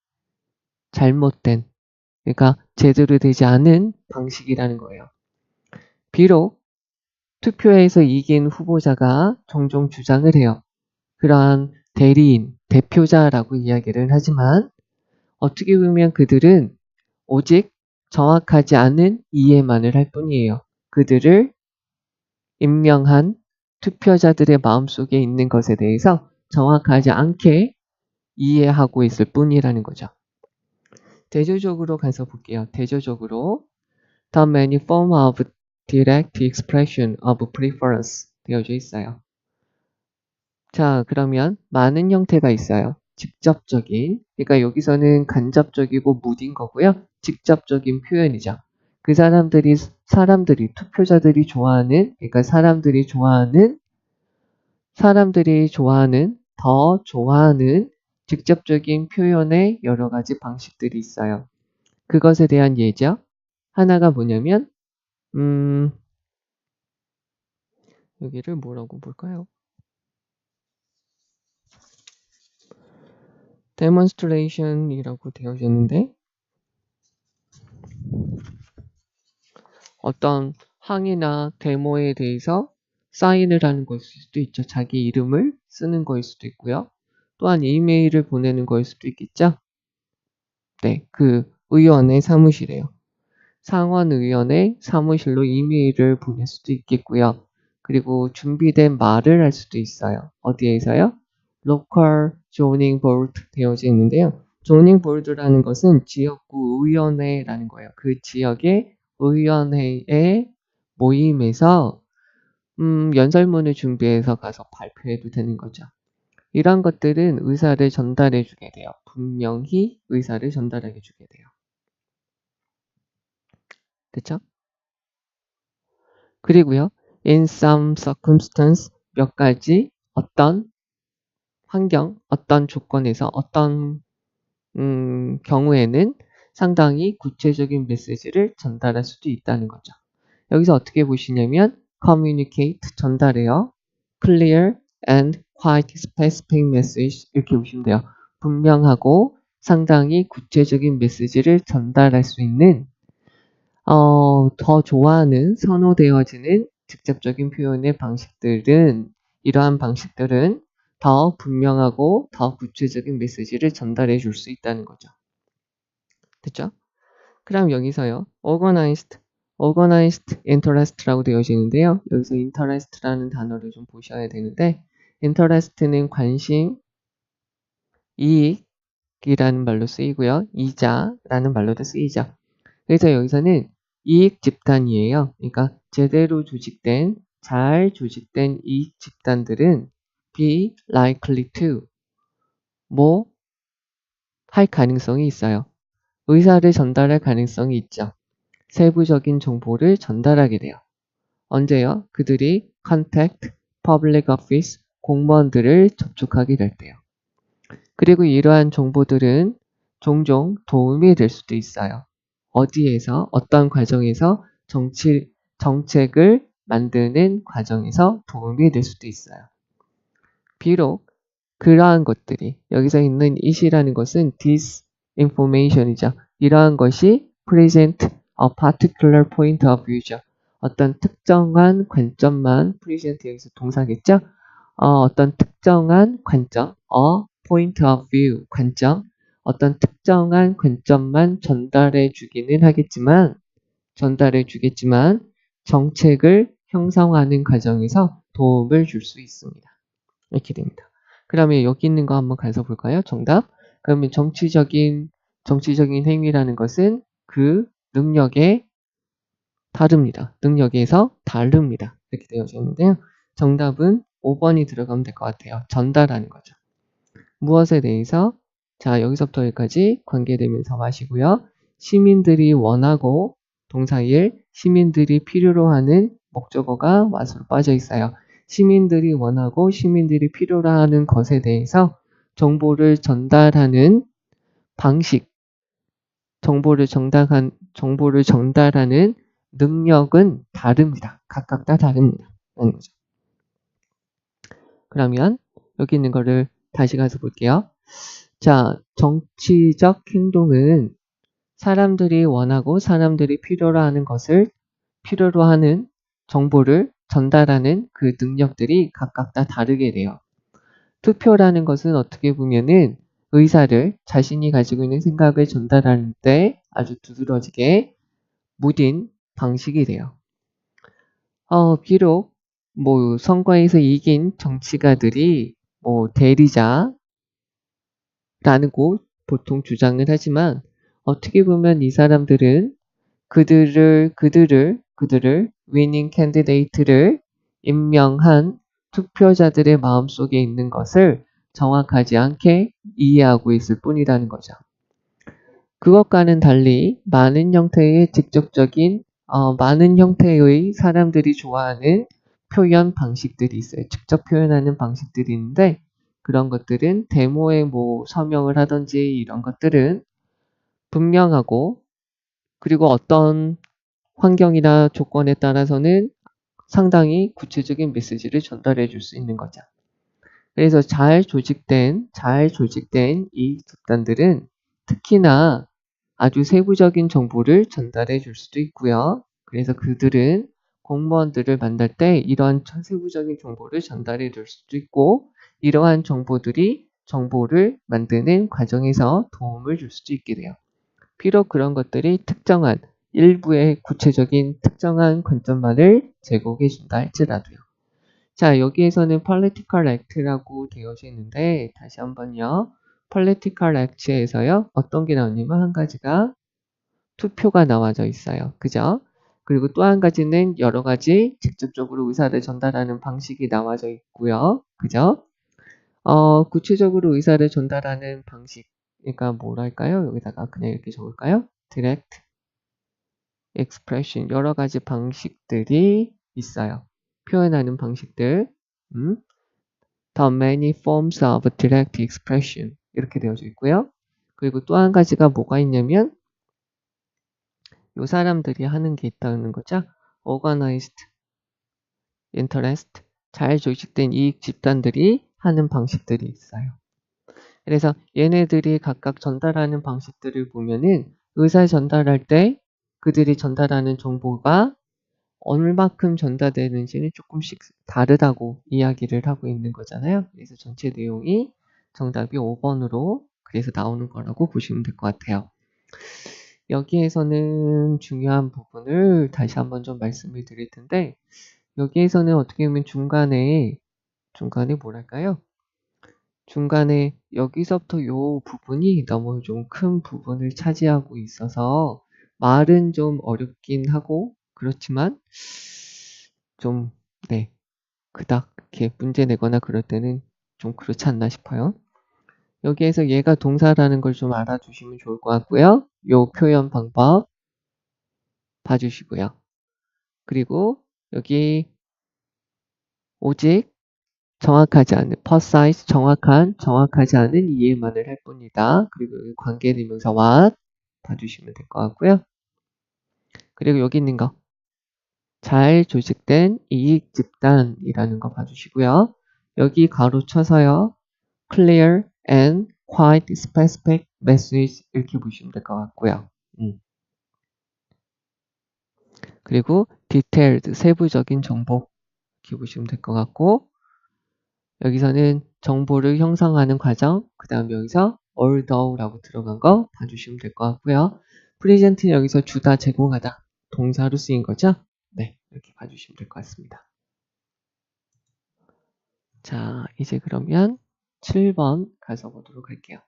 잘못된, 그러니까 제대로 되지 않은 방식이라는 거예요. 비록 투표에서 이긴 후보자가 종종 주장을 해요. 그러한 대리인, 대표자라고 이야기를 하지만 어떻게 보면 그들은 오직 정확하지 않은 이해만을 할 뿐이에요. 그들을 임명한 투표자들의 마음속에 있는 것에 대해서 정확하지 않게 이해하고 있을 뿐이라는 거죠. 대조적으로 가서 볼게요. 대조적으로 The many form of direct expression of preference 되어져 있어요. 자, 그러면 많은 형태가 있어요. 직접적인, 그러니까 여기서는 간접적이고 무딘 거고요. 직접적인 표현이죠. 그 사람들이 투표자들이 좋아하는, 그러니까 사람들이 좋아하는, 더 좋아하는 직접적인 표현의 여러 가지 방식들이 있어요. 그것에 대한 예죠. 하나가 뭐냐면, 여기를 뭐라고 볼까요? demonstration이라고 되어져 있는데, 어떤 항의나 데모에 대해서 사인을 하는 것일 수도 있죠. 자기 이름을 쓰는 거일 수도 있고요. 또한 이메일을 보내는 거일 수도 있겠죠. 네, 그 의원의 사무실이에요. 상원의원의 사무실로 이메일을 보낼 수도 있겠고요. 그리고 준비된 말을 할 수도 있어요. 어디에서요? Local Zoning Board 되어져 있는데요. Zoning Board라는 것은 지역구 의원회라는 거예요. 그 지역의 의원회의 모임에서 연설문을 준비해서 가서 발표해도 되는 거죠. 이런 것들은 의사를 전달해 주게 돼요. 분명히 의사를 전달해 주게 돼요. 됐죠? 그리고요, in some circumstance 몇 가지 어떤 환경, 어떤 조건에서 어떤 경우에는 상당히 구체적인 메시지를 전달할 수도 있다는 거죠. 여기서 어떻게 보시냐면 communicate, 전달해요. clear and quite specific message 이렇게 보시면 돼요. 분명하고 상당히 구체적인 메시지를 전달할 수 있는 더 좋아하는 선호되어지는 직접적인 표현의 방식들은 이러한 방식들은 더 분명하고 더 구체적인 메시지를 전달해 줄 수 있다는 거죠. 됐죠? 그럼 여기서요. organized interest라고 되어져 있는데요. 여기서 interest라는 단어를 좀 보셔야 되는데 interest는 관심, 이익이라는 말로 쓰이고요. 이자라는 말로도 쓰이죠. 그래서 여기서는 이익 집단이에요. 그러니까 제대로 조직된, 잘 조직된 이익 집단들은 be likely to 할 가능성이 있어요. 의사를 전달할 가능성이 있죠. 세부적인 정보를 전달하게 돼요. 언제요? 그들이 contact public office 공무원들을 접촉하게 될 때요. 그리고 이러한 정보들은 종종 도움이 될 수도 있어요. 어디에서, 어떤 과정에서 정책을 만드는 과정에서 도움이 될 수도 있어요. 비록 그러한 것들이 여기서 있는 it이라는 것은 disinformation이죠. 이러한 것이 present a particular point of view죠. 어떤 특정한 관점만 present 여기서 동사겠죠. 어떤 특정한 관점, point of view 관점, 어떤 특정한 관점만 전달해 주기는 하겠지만 정책을 형성하는 과정에서 도움을 줄 수 있습니다. 이렇게 됩니다. 그러면 여기 있는 거 한번 가서 볼까요? 정답. 그러면 정치적인 행위라는 것은 그 능력의 다릅니다. 능력에서 다릅니다. 이렇게 되어져 있는데요. 정답은 5번이 들어가면 될 것 같아요. 전달하는 거죠. 무엇에 대해서? 자, 여기서부터 여기까지 관계되면서 마시고요. 시민들이 원하고 동사 1, 시민들이 필요로 하는 목적어가 what으로 빠져 있어요. 시민들이 원하고 시민들이 필요로 하는 것에 대해서 정보를 전달하는 방식, 정보를 전달하는 능력은 다릅니다. 각각 다 다릅니다. 라는 거죠. 그러면 여기 있는 거를 다시 가서 볼게요. 자, 정치적 행동은 사람들이 원하고 사람들이 필요로 하는 것을 필요로 하는 정보를 전달하는 그 능력들이 각각 다 다르게 돼요. 투표라는 것은 어떻게 보면은 의사를 자신이 가지고 있는 생각을 전달하는 때 아주 두드러지게 무딘 방식이 돼요. 비록 뭐 선거에서 이긴 정치가들이 뭐 대리자라고 보통 주장을 하지만 어떻게 보면 이 사람들은 그들을 winning candidate를 임명한 투표자들의 마음속에 있는 것을 정확하지 않게 이해하고 있을 뿐이라는 거죠. 그것과는 달리 많은 형태의 많은 형태의 사람들이 좋아하는 표현 방식들이 있어요. 직접 표현하는 방식들이 있는데 그런 것들은 데모에 뭐 서명을 하든지 이런 것들은 분명하고 그리고 어떤 환경이나 조건에 따라서는 상당히 구체적인 메시지를 전달해 줄 수 있는 거죠. 그래서 잘 조직된 이 집단들은 특히나 아주 세부적인 정보를 전달해 줄 수도 있고요. 그래서 그들은 공무원들을 만날 때 이러한 세부적인 정보를 전달해 줄 수도 있고 이러한 정보를 만드는 과정에서 도움을 줄 수도 있게 돼요. 비록 그런 것들이 특정한 일부의 구체적인 특정한 관점만을 제공해 준다 할지라도요. 자, 여기에서는 Political Act라고 되어져 있는데 다시 한번요. Political Act에서요. 어떤 게 나오냐면 한 가지가 투표가 나와져 있어요. 그죠? 그리고 또 한 가지는 여러 가지 직접적으로 의사를 전달하는 방식이 나와져 있고요. 그죠? 구체적으로 의사를 전달하는 방식. 그러니까 뭐랄까요? 여기다가 그냥 이렇게 적을까요? Direct expression. 여러 가지 방식들이 있어요. 표현하는 방식들. The many forms of direct expression. 이렇게 되어져 있고요. 그리고 또 한 가지가 뭐가 있냐면 요 사람들이 하는 게 있다는 거죠. Organized interest. 잘 조직된 이익 집단들이 하는 방식들이 있어요. 그래서 얘네들이 각각 전달하는 방식들을 보면은 의사 전달할 때 그들이 전달하는 정보가 얼마큼 전달되는지는 조금씩 다르다고 이야기를 하고 있는 거잖아요. 그래서 전체 내용이 정답이 5번으로 그래서 나오는 거라고 보시면 될 것 같아요. 여기에서는 중요한 부분을 다시 한번 좀 말씀을 드릴 텐데 여기에서는 어떻게 보면 중간에 뭐랄까요? 중간에 여기서부터 요 부분이 너무 좀 큰 부분을 차지하고 있어서 말은 좀 어렵긴 하고 그렇지만 좀 그닥 이렇게 문제 내거나 그럴 때는 좀 그렇지 않나 싶어요. 여기에서 얘가 동사라는 걸 좀 알아두시면 좋을 것 같고요. 요 표현 방법 봐주시고요. 그리고 여기 오직 정확하지 않은 precise 정확하지 않은 이해만을 할 뿐이다. 그리고 관계대명사 what 봐주시면 될 것 같고요. 그리고 여기 있는 거 잘 조직된 이익 집단이라는 거 봐주시고요. 여기 가로 쳐서요. clear and quite specific message 이렇게 보시면 될 것 같고요. 그리고 detailed 세부적인 정보 이렇게 보시면 될 것 같고 여기서는 정보를 형성하는 과정 그 다음 여기서 although라고 들어간 거 봐주시면 될 것 같고요. present는 여기서 주다 제공하다 동사로 쓰인 거죠. 네, 이렇게 봐주시면 될 것 같습니다. 자, 이제 그러면 7번 가서 보도록 할게요.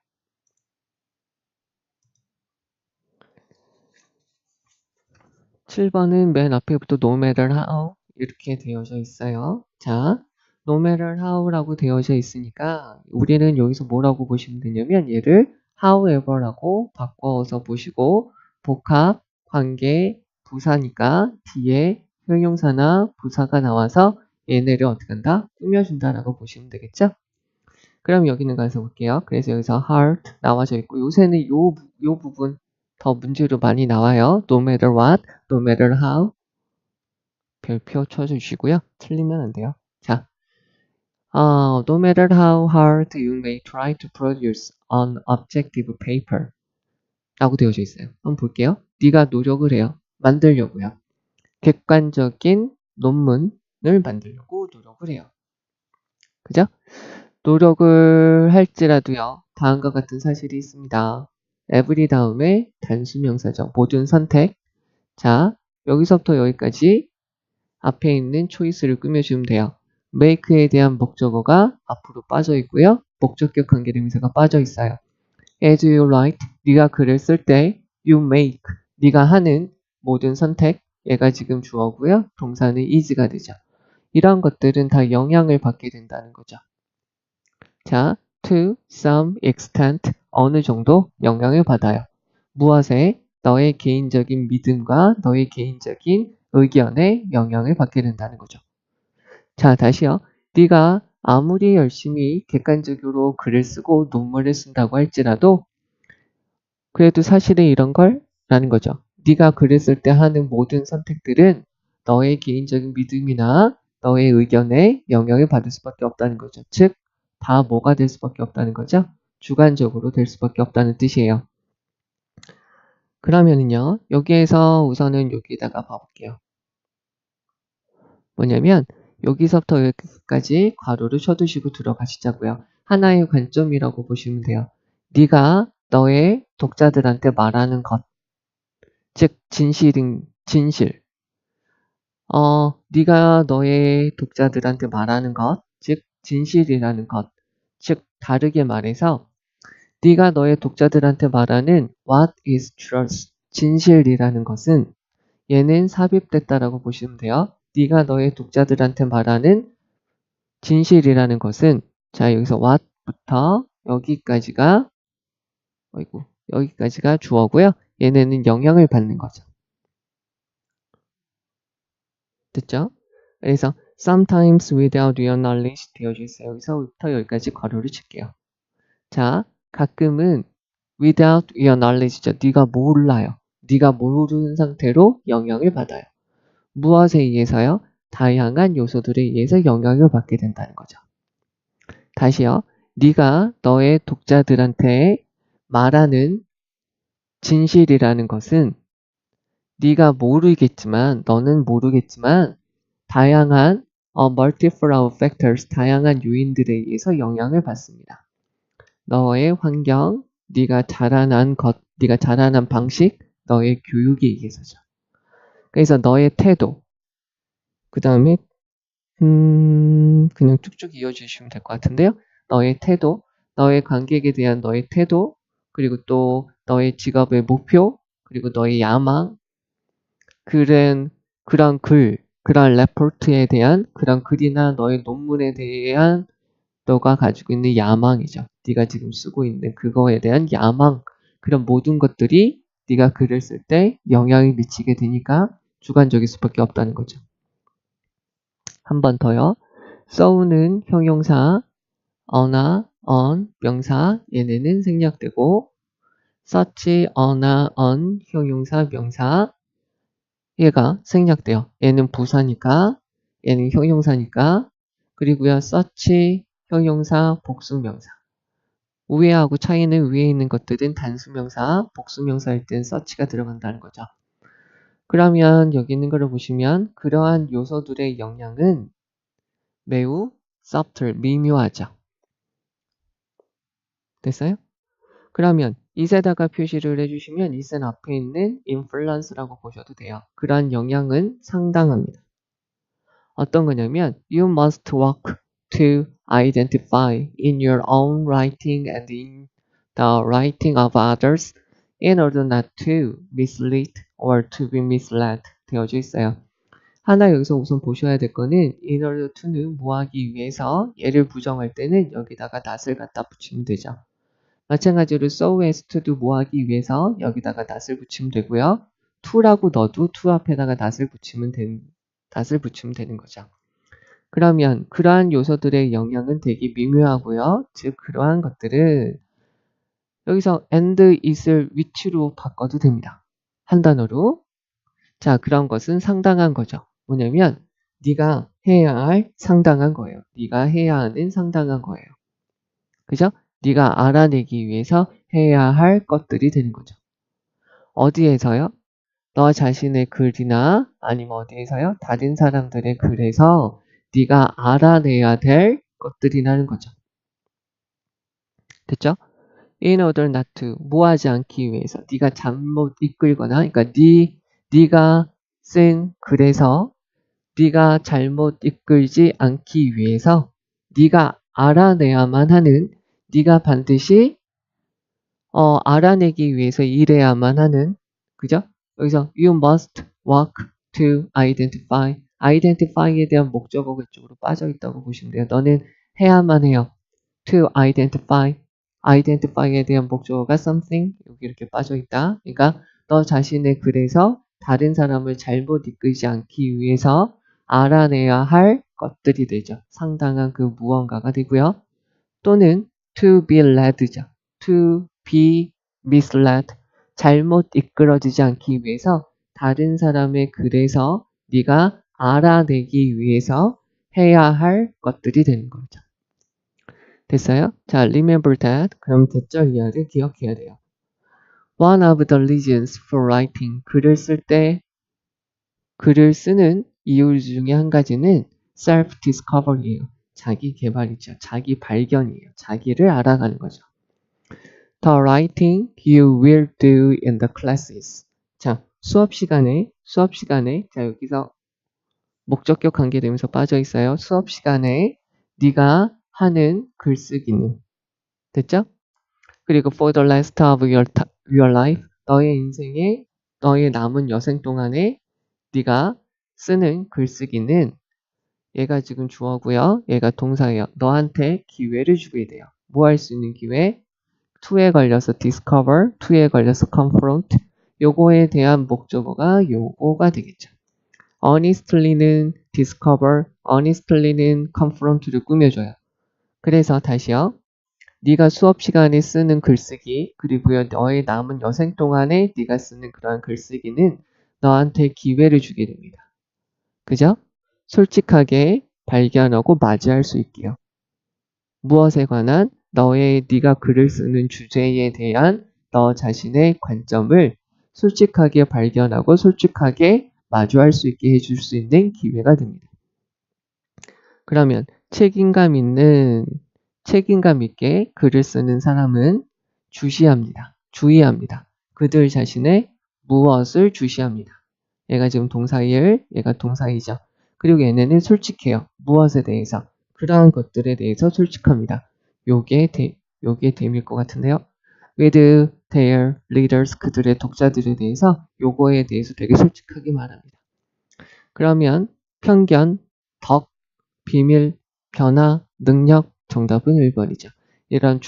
7번은 맨 앞에부터 no matter how 이렇게 되어져 있어요. 자, no matter how라고 되어져 있으니까 우리는 여기서 뭐라고 보시면 되냐면 얘를 however라고 바꿔서 보시고 복합, 관계, 부사니까 뒤에 형용사나 부사가 나와서 얘네를 어떻게 한다? 꾸며준다라고 보시면 되겠죠? 그럼 여기는 가서 볼게요. 그래서 여기서 heart 나와져 있고 요새는 요 부분 더 문제로 많이 나와요. No matter what, no matter how 별표 쳐주시고요. 틀리면 안 돼요. 자, no matter how hard you may try to produce an objective paper 라고 되어져 있어요. 한번 볼게요. 네가 노력을 해요. 만들려고요. 객관적인 논문을 만들려고 노력을 해요. 그죠? 노력을 할지라도요. 다음과 같은 사실이 있습니다. every 다음에 단수명사죠. 모든 선택. 자, 여기서부터 여기까지 앞에 있는 초이스를 꾸며주면 돼요. make에 대한 목적어가 앞으로 빠져 있고요. 목적격 관계대명사가 빠져 있어요. as you write, 네가 글을 쓸 때 you make, 네가 하는 모든 선택, 얘가 지금 주어고요. 동사는 is가 되죠. 이런 것들은 다 영향을 받게 된다는 거죠. 자, to some extent, 어느 정도 영향을 받아요. 무엇에? 너의 개인적인 믿음과 너의 개인적인 의견에 영향을 받게 된다는 거죠. 자, 다시요. 네가 아무리 열심히 객관적으로 글을 쓰고 논문을 쓴다고 할지라도 그래도 사실은 이런 걸? 라는 거죠. 네가 글을 쓸 때 하는 모든 선택들은 너의 개인적인 믿음이나 너의 의견에 영향을 받을 수밖에 없다는 거죠. 즉, 다 뭐가 될 수밖에 없다는 거죠? 주관적으로 될 수밖에 없다는 뜻이에요. 그러면은요, 여기에서 우선은 여기에다가 봐볼게요. 뭐냐면, 여기서부터 여기까지 괄호를 쳐두시고 들어가시자고요. 하나의 관점이라고 보시면 돼요. 네가 너의 독자들한테 말하는 것, 즉 진실. 네가 너의 독자들한테 말하는 것, 즉 진실이라는 것, 즉 다르게 말해서 네가 너의 독자들한테 말하는 what is truth, 진실이라는 것은 얘는 삽입됐다라고 보시면 돼요. 네가 너의 독자들한테 말하는 진실이라는 것은 자 여기서 what부터 여기까지가 주어고요. 얘네는 영향을 받는 거죠. 됐죠? 그래서 sometimes without your knowledge 되어져 있어요. 여기서부터 여기까지 괄호를 칠게요. 자, 가끔은 without your knowledge죠. 네가 몰라요. 네가 모르는 상태로 영향을 받아요. 무엇에 의해서요? 다양한 요소들에 의해서 영향을 받게 된다는 거죠. 다시요. 네가 너의 독자들한테 말하는 진실이라는 것은 네가 모르겠지만 너는 모르겠지만 다양한 multiple factors, 다양한 요인들에 의해서 영향을 받습니다. 너의 환경, 네가 자라난 것, 네가 자라난 방식, 너의 교육에 의해서죠. 그래서 너의 태도, 그 다음에 그냥 쭉쭉 이어주시면 될 것 같은데요. 너의 태도, 너의 관객에 대한 너의 태도, 그리고 또 너의 직업의 목표, 그리고 너의 야망, 그런 레포트에 대한 그런 글이나 너의 논문에 대한 너가 가지고 있는 야망이죠. 네가 지금 쓰고 있는 그거에 대한 야망, 그런 모든 것들이 네가 글을 쓸 때 영향을 미치게 되니까 주관적일 수밖에 없다는 거죠. 한 번 더요. so는 형용사, 어나, on, 명사, 얘네는 생략되고 such, 어나, on, 형용사, 명사, 얘가 생략돼요. 얘는 부사니까, 얘는 형용사니까, 그리고요, such, 형용사, 복수명사. 우회하고 차이는 위에 있는 것들은 단수명사, 복수명사일 땐 such가 들어간다는 거죠. 그러면 여기 있는 거를 보시면 그러한 요소들의 영향은 매우 subtle, 미묘하죠. 됐어요? 그러면 it에다가 표시를 해주시면 it은 앞에 있는 influence라고 보셔도 돼요. 그러한 영향은 상당합니다. 어떤 거냐면 you must work to identify in your own writing and in the writing of others in order not to mislead or to be misled. 되어져 있어요. 하나 여기서 우선 보셔야 될 거는 in order to는 뭐 하기 위해서 얘를 부정할 때는 여기다가 not을 갖다 붙이면 되죠. 마찬가지로 so as to도 뭐 하기 위해서 여기다가 not을 붙이면 되고요. to라고 넣어도 to 앞에다가 not을 붙이면 되는 거죠. 그러면 그러한 요소들의 영향은 되게 미묘하고요. 즉 그러한 것들은 여기서 and is을 which로 바꿔도 됩니다. 한 단어로. 자, 그런 것은 상당한 거죠. 뭐냐면 네가 해야 할 상당한 거예요. 네가 해야 하는 상당한 거예요. 그죠? 네가 알아내기 위해서 해야 할 것들이 되는 거죠. 어디에서요? 너 자신의 글이나 아니면 어디에서요? 다른 사람들의 글에서 네가 알아내야 될 것들이라는 거죠. 됐죠? In order not to, 뭐 하지 않기 위해서 네가 잘못 이끌거나 그러니까 네가 쓴 글에서 네가 잘못 이끌지 않기 위해서 네가 알아내야만 하는 네가 반드시 알아내기 위해서 일해야만 하는 그죠? 여기서 you must work to identify identify에 대한 목적어가 이쪽으로 빠져 있다고 보시면 돼요. 너는 해야만 해요. to identify에 대한 목적어가 something 여기 이렇게 빠져 있다. 그러니까 너 자신의 글에서 다른 사람을 잘못 이끌지 않기 위해서 알아내야 할 것들이 되죠. 상당한 그 무언가가 되고요. 또는 to be led죠. to be misled. 잘못 이끌어지지 않기 위해서 다른 사람의 글에서 네가 알아내기 위해서 해야 할 것들이 되는 거죠. 됐어요? 자, remember that. 그럼 대절 이하를 기억해야 돼요. One of the reasons for writing. 글을 쓰는 이유 중에 한 가지는 self-discovery예요. 자기 개발이죠. 자기 발견이에요. 자기를 알아가는 거죠. The writing you will do in the classes. 자, 수업 시간에, 자, 여기서 목적격 관계되면서 빠져 있어요. 수업 시간에 네가 하는 글쓰기는. 됐죠? 그리고 for the rest of your life, 너의 남은 여생 동안에 네가 쓰는 글쓰기는 얘가 지금 주어고요. 얘가 동사예요. 너한테 기회를 주게 돼요. 뭐 할 수 있는 기회? to에 걸려서 discover, to에 걸려서 confront. 요거에 대한 목적어가 요거가 되겠죠. honestly는 discover, honestly는 confront를 꾸며줘요. 그래서 다시요. 네가 수업 시간에 쓰는 글쓰기 그리고요 너의 남은 여생 동안에 네가 쓰는 그러한 글쓰기는 너한테 기회를 주게 됩니다. 그죠? 솔직하게 발견하고 맞이할 수 있게요. 무엇에 관한 네가 글을 쓰는 주제에 대한 너 자신의 관점을 솔직하게 발견하고 솔직하게 마주할 수 있게 해줄 수 있는 기회가 됩니다. 그러면 책임감 있게 글을 쓰는 사람은 주의합니다. 그들 자신의 무엇을 주시합니다. 얘가 지금 동사일, 얘가 동사이죠. 그리고 얘네는 솔직해요. 무엇에 대해서? 그러한 것들에 대해서 솔직합니다. 요게 됨일 것 같은데요. With their readers, 그들의 독자들에 대해서 요거에 대해서 되게 솔직하게 말합니다. 그러면 편견, 덕, 비밀, 변화, 능력, 정답은 1번이죠. 이런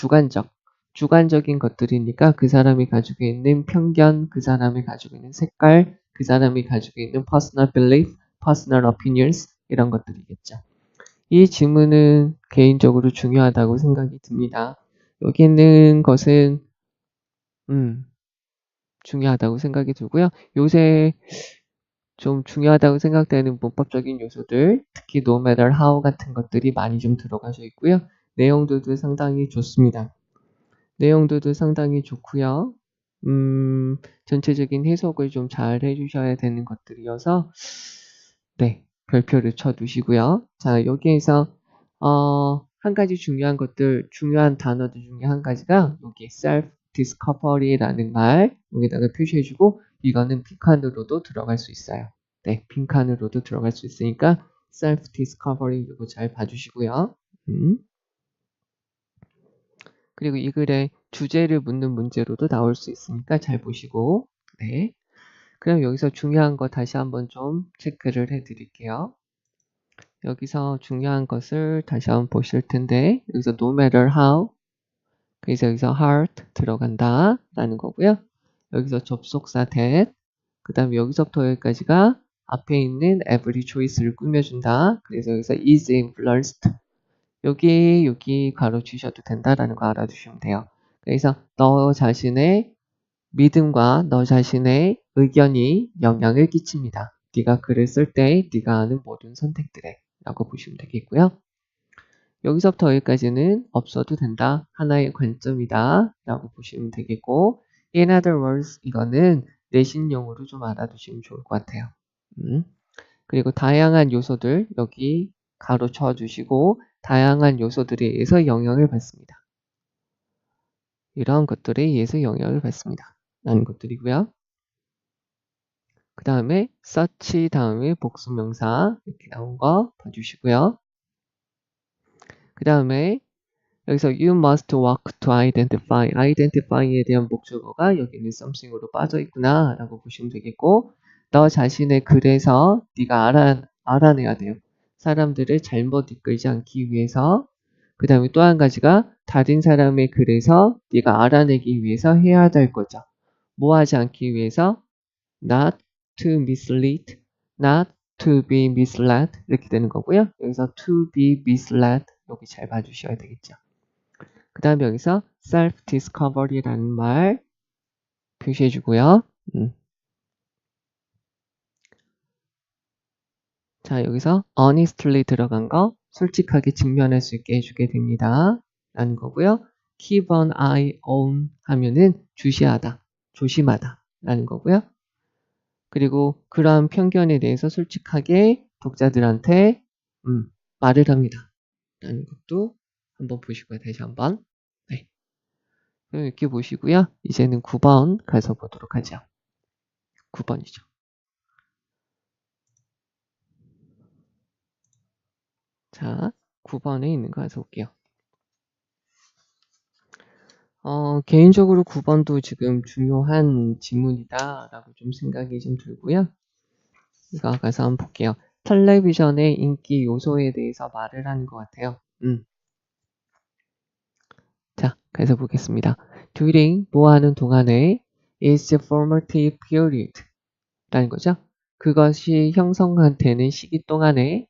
주관적인 것들이니까 그 사람이 가지고 있는 편견, 그 사람이 가지고 있는 색깔, 그 사람이 가지고 있는 personal belief, personal opinions 이런 것들이겠죠. 이 지문은 개인적으로 중요하다고 생각이 듭니다. 여기 있는 것은 중요하다고 생각이 들고요. 요새 좀 중요하다고 생각되는 문법적인 요소들, 특히 no matter how 같은 것들이 많이 좀 들어가져 있고요. 내용들도 상당히 좋습니다. 내용들도 상당히 좋고요. 전체적인 해석을 좀 잘 해주셔야 되는 것들이어서 네, 별표를 쳐두시고요. 자, 여기에서 한 가지 중요한 단어들 중에 한 가지가 여기 self-discovery라는 말 여기다가 표시해주고 이거는 빈칸으로도 들어갈 수 있어요. 네, 빈칸으로도 들어갈 수 있으니까 self-discovery 이거 잘 봐주시고요. 그리고 이 글에 주제를 묻는 문제로도 나올 수 있으니까 잘 보시고 네. 그럼 여기서 중요한 거 다시 한번 좀 체크를 해 드릴게요. 여기서 중요한 것을 다시 한번 보실 텐데, 여기서 no matter how, 그래서 여기서 heart 들어간다 라는 거고요. 여기서 접속사 that, 그 다음에 여기서부터 여기까지가 앞에 있는 every choice를 꾸며준다. 그래서 여기서 is influenced, 여기 가로 주셔도 된다라는 거 알아두시면 돼요. 그래서 너 자신의 믿음과 너 자신의 의견이 영향을 끼칩니다. 네가 글을 쓸 때 네가 하는 모든 선택들에 라고 보시면 되겠고요. 여기서부터 여기까지는 없어도 된다. 하나의 관점이다. 라고 보시면 되겠고, in other words, 이거는 내신용으로 좀 알아두시면 좋을 것 같아요. 그리고 다양한 요소들 여기 가로 쳐주시고, 다양한 요소들에 의해서 영향을 받습니다. 이러한 것들에 의해서 영향을 받습니다. 라는 것들이고요. 그 다음에 such 다음에 복수명사 이렇게 나온 거 봐주시고요. 그 다음에 여기서 you must work to identify, identify에 대한 목적어가 여기는 something으로 빠져 있구나 라고 보시면 되겠고, 너 자신의 글에서 네가 알아내야 돼요. 사람들을 잘못 이끌지 않기 위해서. 그 다음에 또 한 가지가 다른 사람의 글에서 네가 알아내기 위해서 해야 될 거죠. 뭐 하지 않기 위해서? not to mislead, not to be misled 이렇게 되는 거고요. 여기서 to be misled 여기 잘 봐주셔야 되겠죠. 그 다음에 여기서 self-discovery라는 말 표시해 주고요. 자, 여기서 honestly 들어간 거 솔직하게 직면할 수 있게 해주게 됩니다. 라는 거고요. keep an eye on 하면은 주시하다, 조심하다 라는 거고요. 그리고 그러한 편견에 대해서 솔직하게 독자들한테 말을 합니다. 라는 것도 한번 보시고요. 다시 한번. 네. 그럼 이렇게 보시고요. 이제는 9번 가서 보도록 하죠. 9번이죠. 자, 9번에 있는 거 가서 볼게요. 개인적으로 9번도 지금 중요한 지문이다 라고 좀 생각이 좀 들고요. 이거 가서 한번 볼게요. 텔레비전의 인기 요소에 대해서 말을 하는 것 같아요. 자, 가서 보겠습니다. During, 뭐 하는 동안에 is formative period 라는 거죠. 그것이 형성되는 시기 동안에,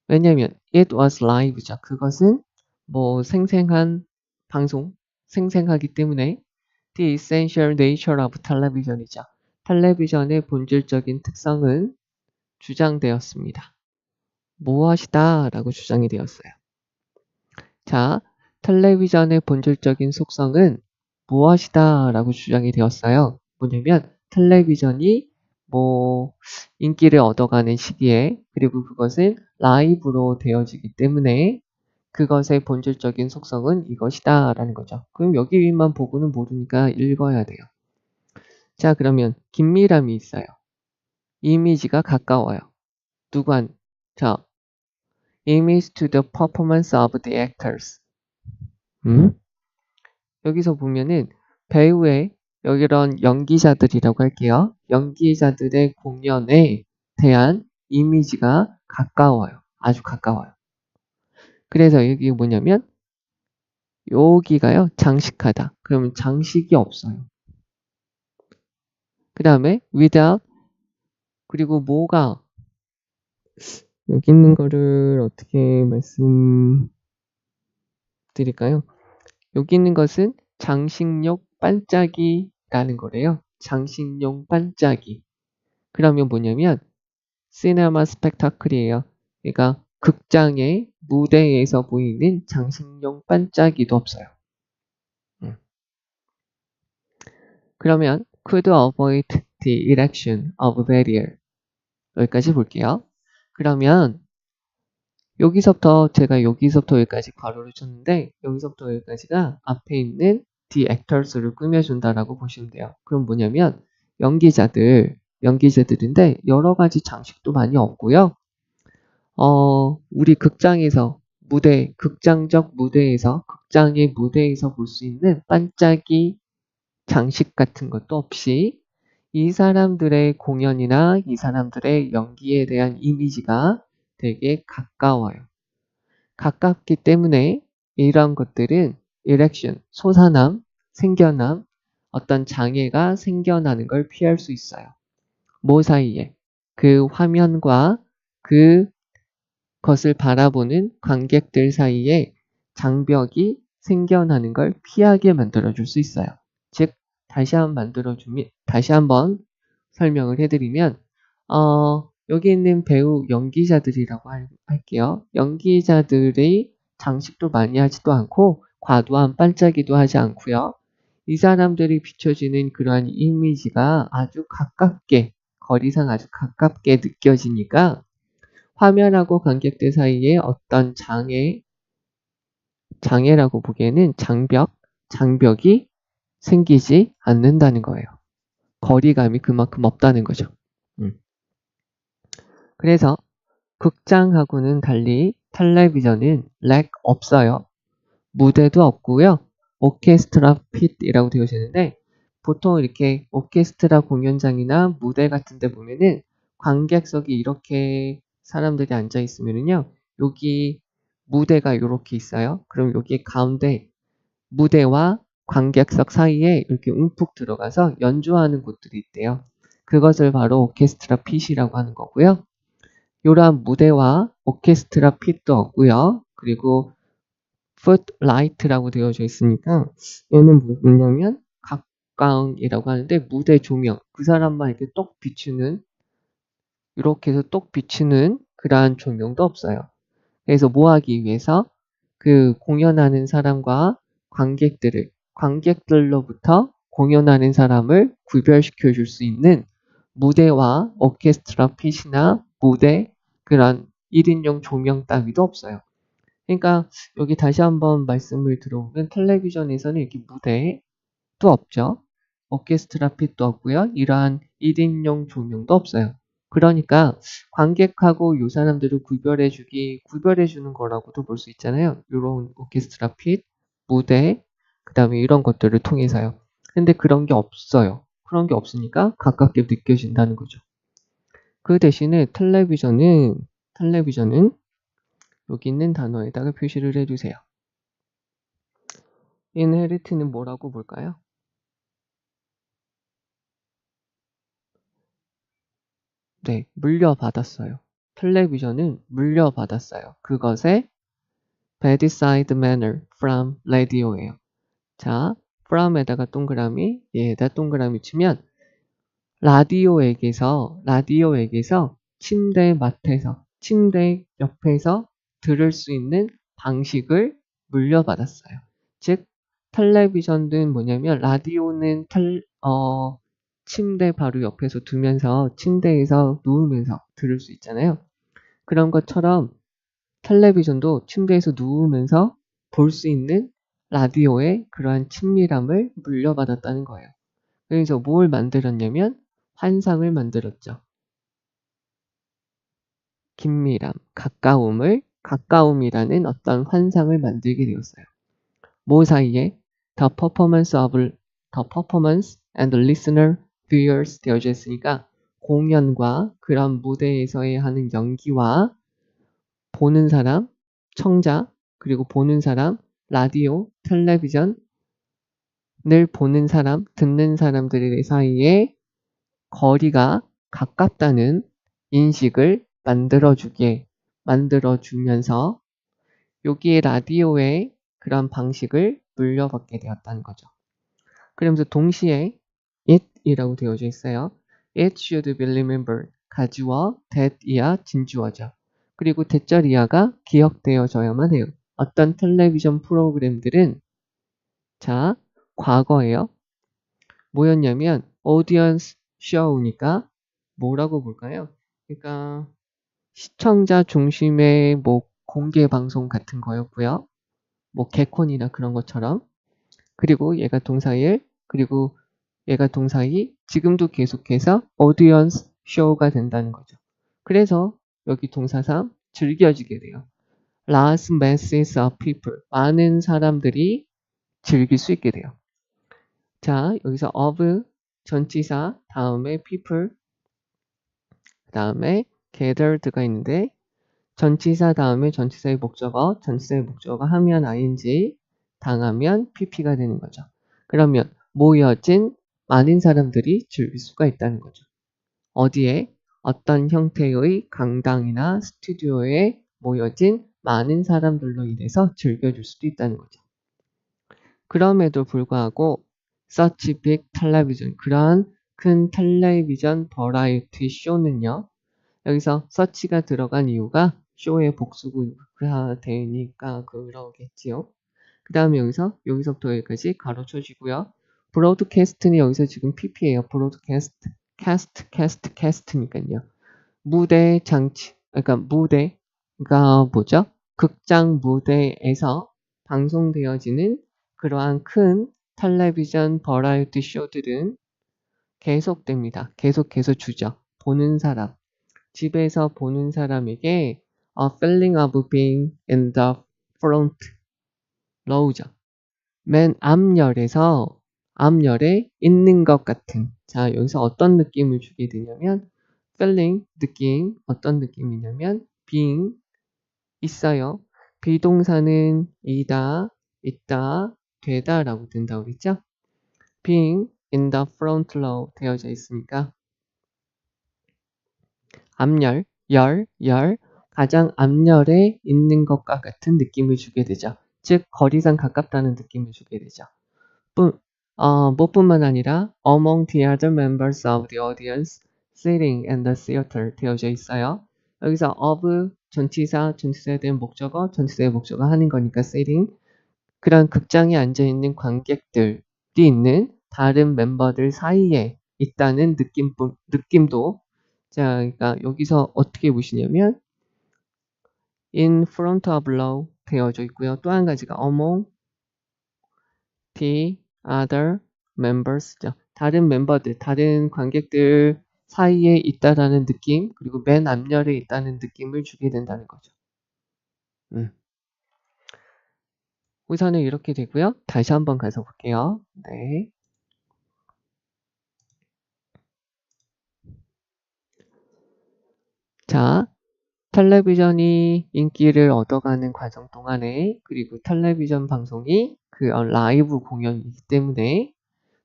왜냐면 it was live죠. 그것은 뭐 생생한 방송, 생생하기 때문에 the essential nature of television이죠. 텔레비전의 본질적인 특성은 주장되었습니다. 무엇이다 라고 주장이 되었어요. 자, 텔레비전의 본질적인 속성은 무엇이다 라고 주장이 되었어요. 뭐냐면 텔레비전이 뭐 인기를 얻어가는 시기에, 그리고 그것은 라이브로 되어지기 때문에 그것의 본질적인 속성은 이것이다 라는 거죠. 그럼 여기만 보고는 모르니까 읽어야 돼요. 자, 그러면 긴밀함이 있어요. 이미지가 가까워요. 누구한? 자, image to the performance of the actors. 여기서 보면은 배우의 이런 연기자들이라고 할게요. 연기자들의 공연에 대한 이미지가 가까워요. 아주 가까워요. 그래서 여기 뭐냐면 여기가요. 장식하다. 그러면 장식이 없어요. 그 다음에 without, 그리고 뭐가 여기 있는 거를 어떻게 말씀드릴까요? 여기 있는 것은 장식용 반짝이라는 거래요. 장식용 반짝이. 그러면 뭐냐면 시네마 스펙타클이에요. 그러니까 극장의 무대에서 보이는 장식용 반짝이도 없어요. 그러면 could avoid the erection of barrier. 여기까지 볼게요. 그러면 제가 여기서부터 여기까지 괄호를 쳤는데, 여기서부터 여기까지가 앞에 있는 the actors를 꾸며준다라고 보시면 돼요. 그럼 뭐냐면 연기자들인데 여러 가지 장식도 많이 없고요. 우리 극장에서 극장적 무대에서, 극장의 무대에서 볼 수 있는 반짝이 장식 같은 것도 없이 이 사람들의 공연이나 이 사람들의 연기에 대한 이미지가 되게 가까워요. 가깝기 때문에 이런 것들은 erection, 솟아남, 생겨남, 어떤 장애가 생겨나는 걸 피할 수 있어요. 뭐 사이에? 그 화면과 그것을 바라보는 관객들 사이에 장벽이 생겨나는 걸 피하게 만들어줄 수 있어요. 즉, 다시 한번 설명을 해드리면, 여기 있는 배우 연기자들이라고 할게요. 연기자들의 장식도 많이 하지도 않고 과도한 반짝이도 하지 않고요. 이 사람들이 비춰지는 그러한 이미지가 아주 가깝게, 거리상 아주 가깝게 느껴지니까 화면하고 관객들 사이에 어떤 장애라고 보기에는 장벽이 생기지 않는다는 거예요. 거리감이 그만큼 없다는 거죠. 그래서 극장하고는 달리 텔레비전은 렉 없어요. 무대도 없고요. 오케스트라 핏이라고 되어 있는데 보통 이렇게 오케스트라 공연장이나 무대 같은 데 보면은 관객석이 이렇게 사람들이 앉아 있으면은요. 여기 무대가 이렇게 있어요. 그럼 여기 가운데 무대와 관객석 사이에 이렇게 움푹 들어가서 연주하는 곳들이 있대요. 그것을 바로 오케스트라 핏이라고 하는 거고요. 이러한 무대와 오케스트라 핏도 없고요. 그리고 풋라이트라고 되어져 있으니까 얘는 뭐냐면 각광이라고 하는데 무대 조명, 그 사람만 이렇게 똑 비추는, 이렇게 해서 똑 비추는 그러한 조명도 없어요. 그래서 뭐 하기 위해서 그 공연하는 사람과 관객들로부터 공연하는 사람을 구별시켜 줄 수 있는 무대와 오케스트라 핏이나 무대, 그런 1인용 조명 따위도 없어요. 그러니까 여기 다시 한번 말씀을 들어보면 텔레비전에서는 이렇게 무대도 없죠. 오케스트라 핏도 없고요. 이러한 1인용 조명도 없어요. 그러니까 관객하고 이 사람들을 구별해 주는 거라고도 볼 수 있잖아요. 이런 오케스트라 핏, 무대, 그 다음에 이런 것들을 통해서요. 근데 그런 게 없어요. 그런 게 없으니까 가깝게 느껴진다는 거죠. 그 대신에 텔레비전은 여기 있는 단어에다가 표시를 해주세요. inherit는 뭐라고 볼까요? 네, 물려받았어요. 텔레비전은 물려받았어요. 그것의 bad side manner from radio예요. 자, from에다가 동그라미, 얘에다 동그라미 치면 라디오에게서 침대 옆에서 들을 수 있는 방식을 물려받았어요. 즉, 텔레비전은 뭐냐면 라디오는 침대 바로 옆에서 두면서 침대에서 누우면서 들을 수 있잖아요. 그런 것처럼 텔레비전도 침대에서 누우면서 볼 수 있는 라디오의 그러한 친밀함을 물려받았다는 거예요. 그래서 뭘 만들었냐면 환상을 만들었죠. 긴밀함, 가까움이라는 어떤 환상을 만들게 되었어요. 뭐 사이에? The performance and the listener viewers 되어져 있으니까 공연과 그런 무대에서의 하는 연기와 보는 사람, 청자, 그리고 보는 사람, 라디오, 텔레비전을 보는 사람, 듣는 사람들 사이에 거리가 가깝다는 인식을 만들어주면서 여기에 라디오의 그런 방식을 물려받게 되었다는 거죠. 그러면서 동시에 it이라고 되어져 있어요. It should be remembered. 가주어, that이야 진주어죠. 그리고 대절이야가 기억되어져야만 해요. 어떤 텔레비전 프로그램들은 자, 과거예요. 뭐였냐면 audience show니까 뭐라고 볼까요? 그러니까 시청자 중심의 뭐 공개 방송 같은 거였고요. 뭐 개콘이나 그런 것처럼. 그리고 얘가 동사일, 그리고 얘가 동사이 지금도 계속해서 audience show가 된다는 거죠. 그래서 여기 동사 3 즐겨지게 돼요. Large masses of people. 많은 사람들이 즐길 수 있게 돼요. 자, 여기서 of 전치사, 다음에 people, 그 다음에 gathered가 있는데 전치사 다음에 전치사의 목적어, 전치사의 목적어가 하면 ing, 당하면 pp가 되는 거죠. 그러면 모여진 많은 사람들이 즐길 수가 있다는 거죠. 어디에? 어떤 형태의 강당이나 스튜디오에 모여진 많은 사람들로 인해서 즐겨줄 수도 있다는 거죠. 그럼에도 불구하고 such big television, 그러한 큰 텔레비전 버라이어티 쇼는요. 여기서 such가 들어간 이유가 쇼의 복수가 되니까 그러겠지요. 그 다음에 여기서부터 여기까지 가로 쳐주고요. 브로드캐스트는 여기서 지금 pp예요. 브로드캐스트, 캐스트니까요. 무대 장치, 그러니까 무대가 뭐죠? 극장 무대에서 방송되어지는 그러한 큰 텔레비전 버라이어티 쇼들은 계속됩니다. 계속해서 주죠. 보는 사람, 집에서 보는 사람에게 a feeling of being in the front row죠. 맨 앞열에 있는 것 같은. 자, 여기서 어떤 느낌을 주게 되냐면 feeling, 느낌, 어떤 느낌이냐면 being, 있어요. 비동사는 이다, 있다, 되다 라고 된다고 그랬죠? being in the front row 되어져 있으니까 앞열, 가장 앞열에 있는 것과 같은 느낌을 주게 되죠. 즉, 거리상 가깝다는 느낌을 주게 되죠. 뿐만 아니라 among the other members of the audience sitting in the theater 되어져 있어요. 여기서 of 전치사에 대한 목적어, 전치사의 목적어 하는 거니까 sitting. 그런 극장에 앉아있는 관객들이 있는 다른 멤버들 사이에 있다는 느낌도 자, 그러니까 여기서 어떻게 보시냐면 in front of row 되어져 있고요. 또 한 가지가 among the other members죠. 다른 멤버들, 다른 관객들 사이에 있다라는 느낌, 그리고 맨 앞열에 있다는 느낌을 주게 된다는 거죠. 우선은 이렇게 되고요. 다시 한번 가서 볼게요. 네. 자, 텔레비전이 인기를 얻어가는 과정 동안에, 그리고 텔레비전 방송이 라이브 공연이기 때문에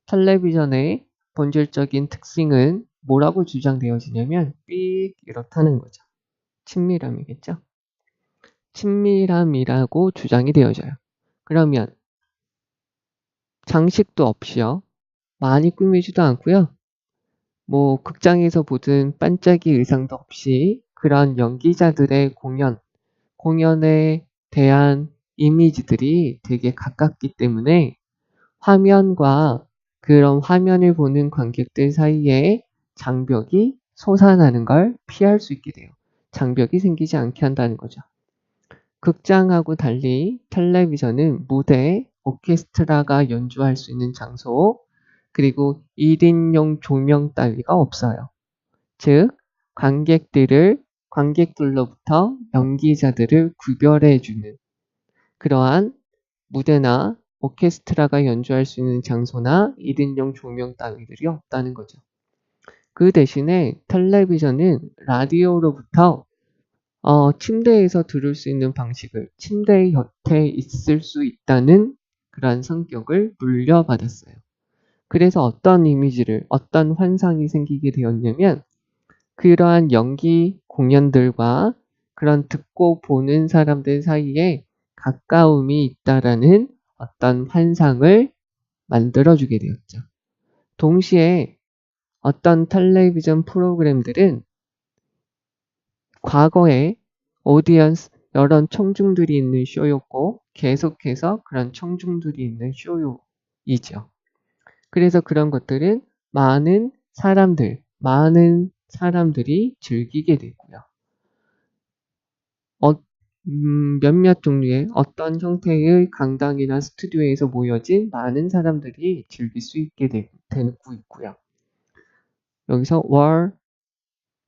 텔레비전의 본질적인 특징은 뭐라고 주장되어지냐면 이렇다는 거죠. 친밀함이겠죠. 친밀함이라고 주장이 되어져요. 그러면 장식도 없이요. 많이 꾸미지도 않고요. 뭐 극장에서 보던 반짝이 의상도 없이 그런 연기자들의 공연에 대한 이미지들이 되게 가깝기 때문에 화면과 그런 화면을 보는 관객들 사이에 장벽이 솟아나는 걸 피할 수 있게 돼요. 장벽이 생기지 않게 한다는 거죠. 극장하고 달리 텔레비전은 무대, 오케스트라가 연주할 수 있는 장소, 그리고 1인용 조명 따위가 없어요. 즉, 관객들로부터 연기자들을 구별해주는 그러한 무대나 오케스트라가 연주할 수 있는 장소나 1인용 조명 따위들이 없다는 거죠. 그 대신에 텔레비전은 라디오로부터 침대에서 들을 수 있는 방식을 침대 곁에 있을 수 있다는 그러한 성격을 물려받았어요. 그래서 어떤 환상이 생기게 되었냐면 그러한 연기 공연들과 그런 듣고 보는 사람들 사이에 가까움이 있다라는 어떤 환상을 만들어주게 되었죠. 동시에 어떤 텔레비전 프로그램들은 과거에 오디언스, 여러 청중들이 있는 쇼였고 계속해서 그런 청중들이 있는 쇼이죠. 그래서 그런 것들은 많은 사람들이 즐기게 되고요. 몇몇 종류의 어떤 형태의 강당이나 스튜디오에서 모여진 많은 사람들이 즐길 수 있게 되고 있고요. 여기서 were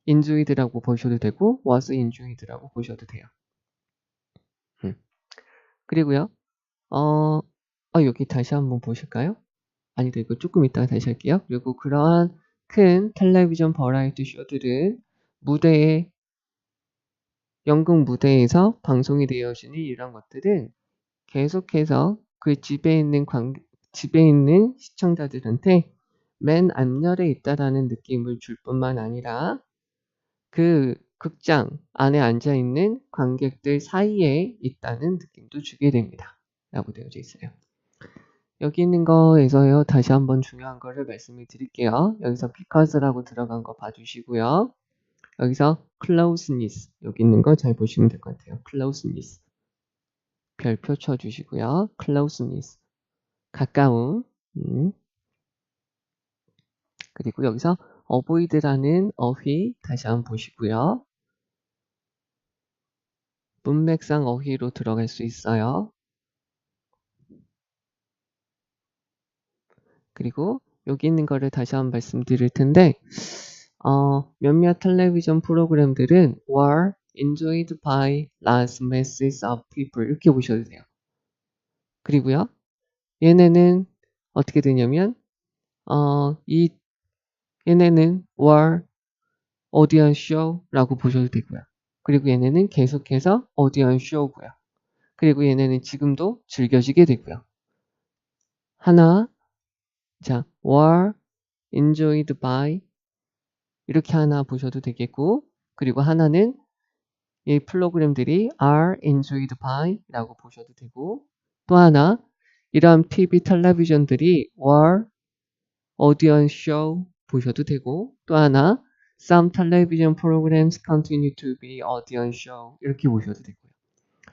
enjoyed라고 보셔도 되고 was enjoyed라고 보셔도 돼요. 그리고요. 여기 다시 한번 보실까요? 아니다, 이거 조금 이따가 다시 할게요. 그리고 그러한 큰 텔레비전 버라이어티 쇼들은 무대에, 연극 무대에서 방송이 되어지는 이런 것들은 계속해서 그 집에 있는 시청자들한테 맨 앞열에 있다라는 느낌을 줄 뿐만 아니라 그 극장 안에 앉아있는 관객들 사이에 있다는 느낌도 주게 됩니다. 라고 되어져 있어요. 여기 있는 거에서요, 다시 한번 중요한 거를 말씀을 드릴게요. 여기서 because라고 들어간 거 봐주시고요. 여기서 closeness, 여기 있는 거 잘 보시면 될 것 같아요. closeness. 별표 쳐주시고요. closeness. 가까움. 그리고 여기서 avoid라는 어휘 다시 한번 보시고요. 문맥상 어휘로 들어갈 수 있어요. 그리고 여기 있는 거를 다시 한번 말씀드릴 텐데 몇몇 텔레비전 프로그램들은 were enjoyed by large masses of people 이렇게 보셔도 돼요. 그리고요. 얘네는 어떻게 되냐면 얘네는 were audience show라고 보셔도 되고요. 그리고 얘네는 계속해서 audience show고요. 그리고 얘네는 지금도 즐겨지게 되고요. 하나, 자, were enjoyed by 이렇게 하나 보셔도 되겠고, 그리고 하나는 이 프로그램들이 are enjoyed by 라고 보셔도 되고, 또 하나, 이러한 TV 텔레비전들이 were audience show 보셔도 되고, 또 하나, some television programs continue to be audience show 이렇게 보셔도 되고요.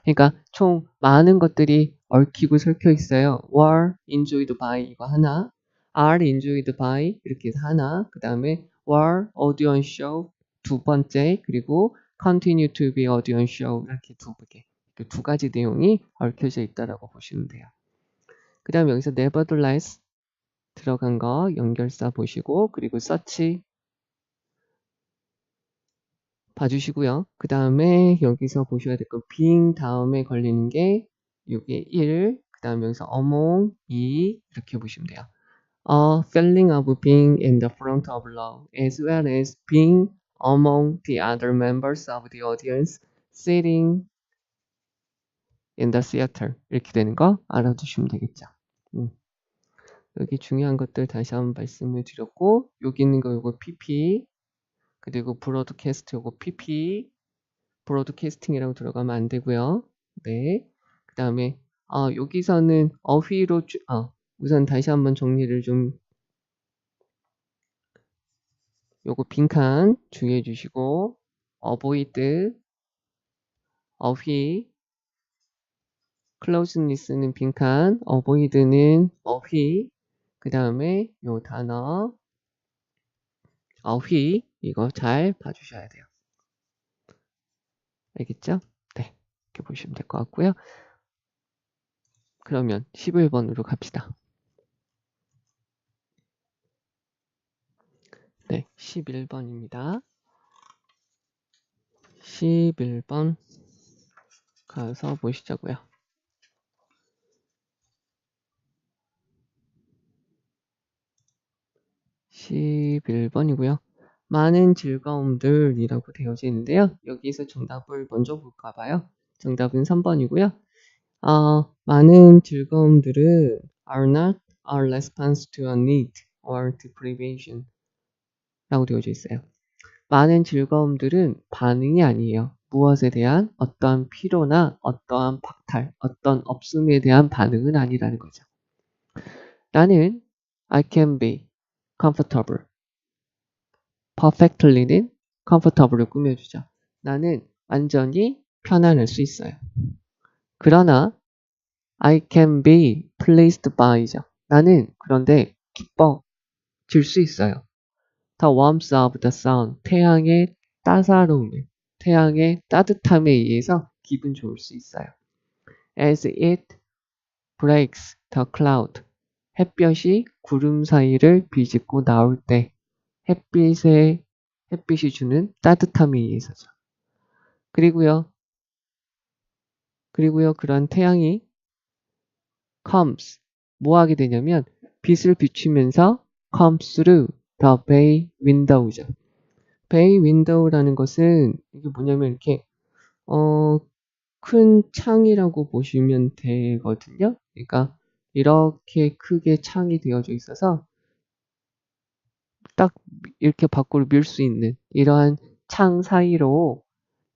그러니까 총 많은 것들이 얽히고 설켜 있어요. were enjoyed by 이거 하나, are enjoyed by 이렇게 해서 하나, 그 다음에 were audience show 두 번째, 그리고 continue to be audience show 이렇게 두 가지 내용이 얽혀져 있다라고 보시면 돼요. 그 다음에 여기서 nevertheless 들어간 거 연결사 보시고, 그리고 search 봐주시고요. 그 다음에 여기서 보셔야 될 거 being 다음에 걸리는 게 이게 1, 그 다음에 여기서 among 2 이렇게 보시면 돼요. feeling of being in the front of row as well as being among the other members of the audience sitting in the theater 이렇게 되는 거 알아두시면 되겠죠. 여기 중요한 것들 다시 한번 말씀을 드렸고, 여기 있는 거 요거 PP, 그리고 브로드캐스트 요거 PP, 브로드캐스팅이라고 들어가면 안 되고요. 네. 그 다음에 여기서는 어휘로 우선 다시 한번 정리를 좀 요거 빈칸 주의해 주시고 avoid 어휘 closeness는 빈칸 avoid는 어휘 그 다음에 요 단어 어휘 이거 잘 봐주셔야 돼요. 알겠죠? 네. 이렇게 보시면 될 것 같고요. 그러면 11번으로 갑시다. 네, 11번입니다. 11번 가서 보시자고요. 11번이고요. 많은 즐거움들이라고 되어져 있는데요. 여기서 정답을 먼저 볼까 봐요. 정답은 3번이고요. 많은 즐거움들은 are not a response to a need or deprivation 라고 되어져 있어요. 많은 즐거움들은 반응이 아니에요. 무엇에 대한 어떠한 피로나 어떠한 박탈, 어떤 없음에 대한 반응은 아니라는 거죠. 나는 I can be comfortable. perfectly는 comfortable을 꾸며주죠. 나는 완전히 편안할 수 있어요. 그러나 I can be pleased by죠. 나는 그런데 기뻐질 수 있어요. The warmth of the sun, 태양의 따사로움에, 태양의 따뜻함에 의해서 기분 좋을 수 있어요. As it breaks the cloud, 햇볕이 구름 사이를 비집고 나올 때, 햇빛이 주는 따뜻함에 의해서죠. 그리고요, 그런 태양이 comes, 뭐 하게 되냐면 빛을 비추면서 comes through the bay window죠. bay window라는 것은 이게 뭐냐면 이렇게 큰 창이라고 보시면 되거든요. 그러니까 이렇게 크게 창이 되어져 있어서 딱 이렇게 밖으로 밀 수 있는 이러한 창 사이로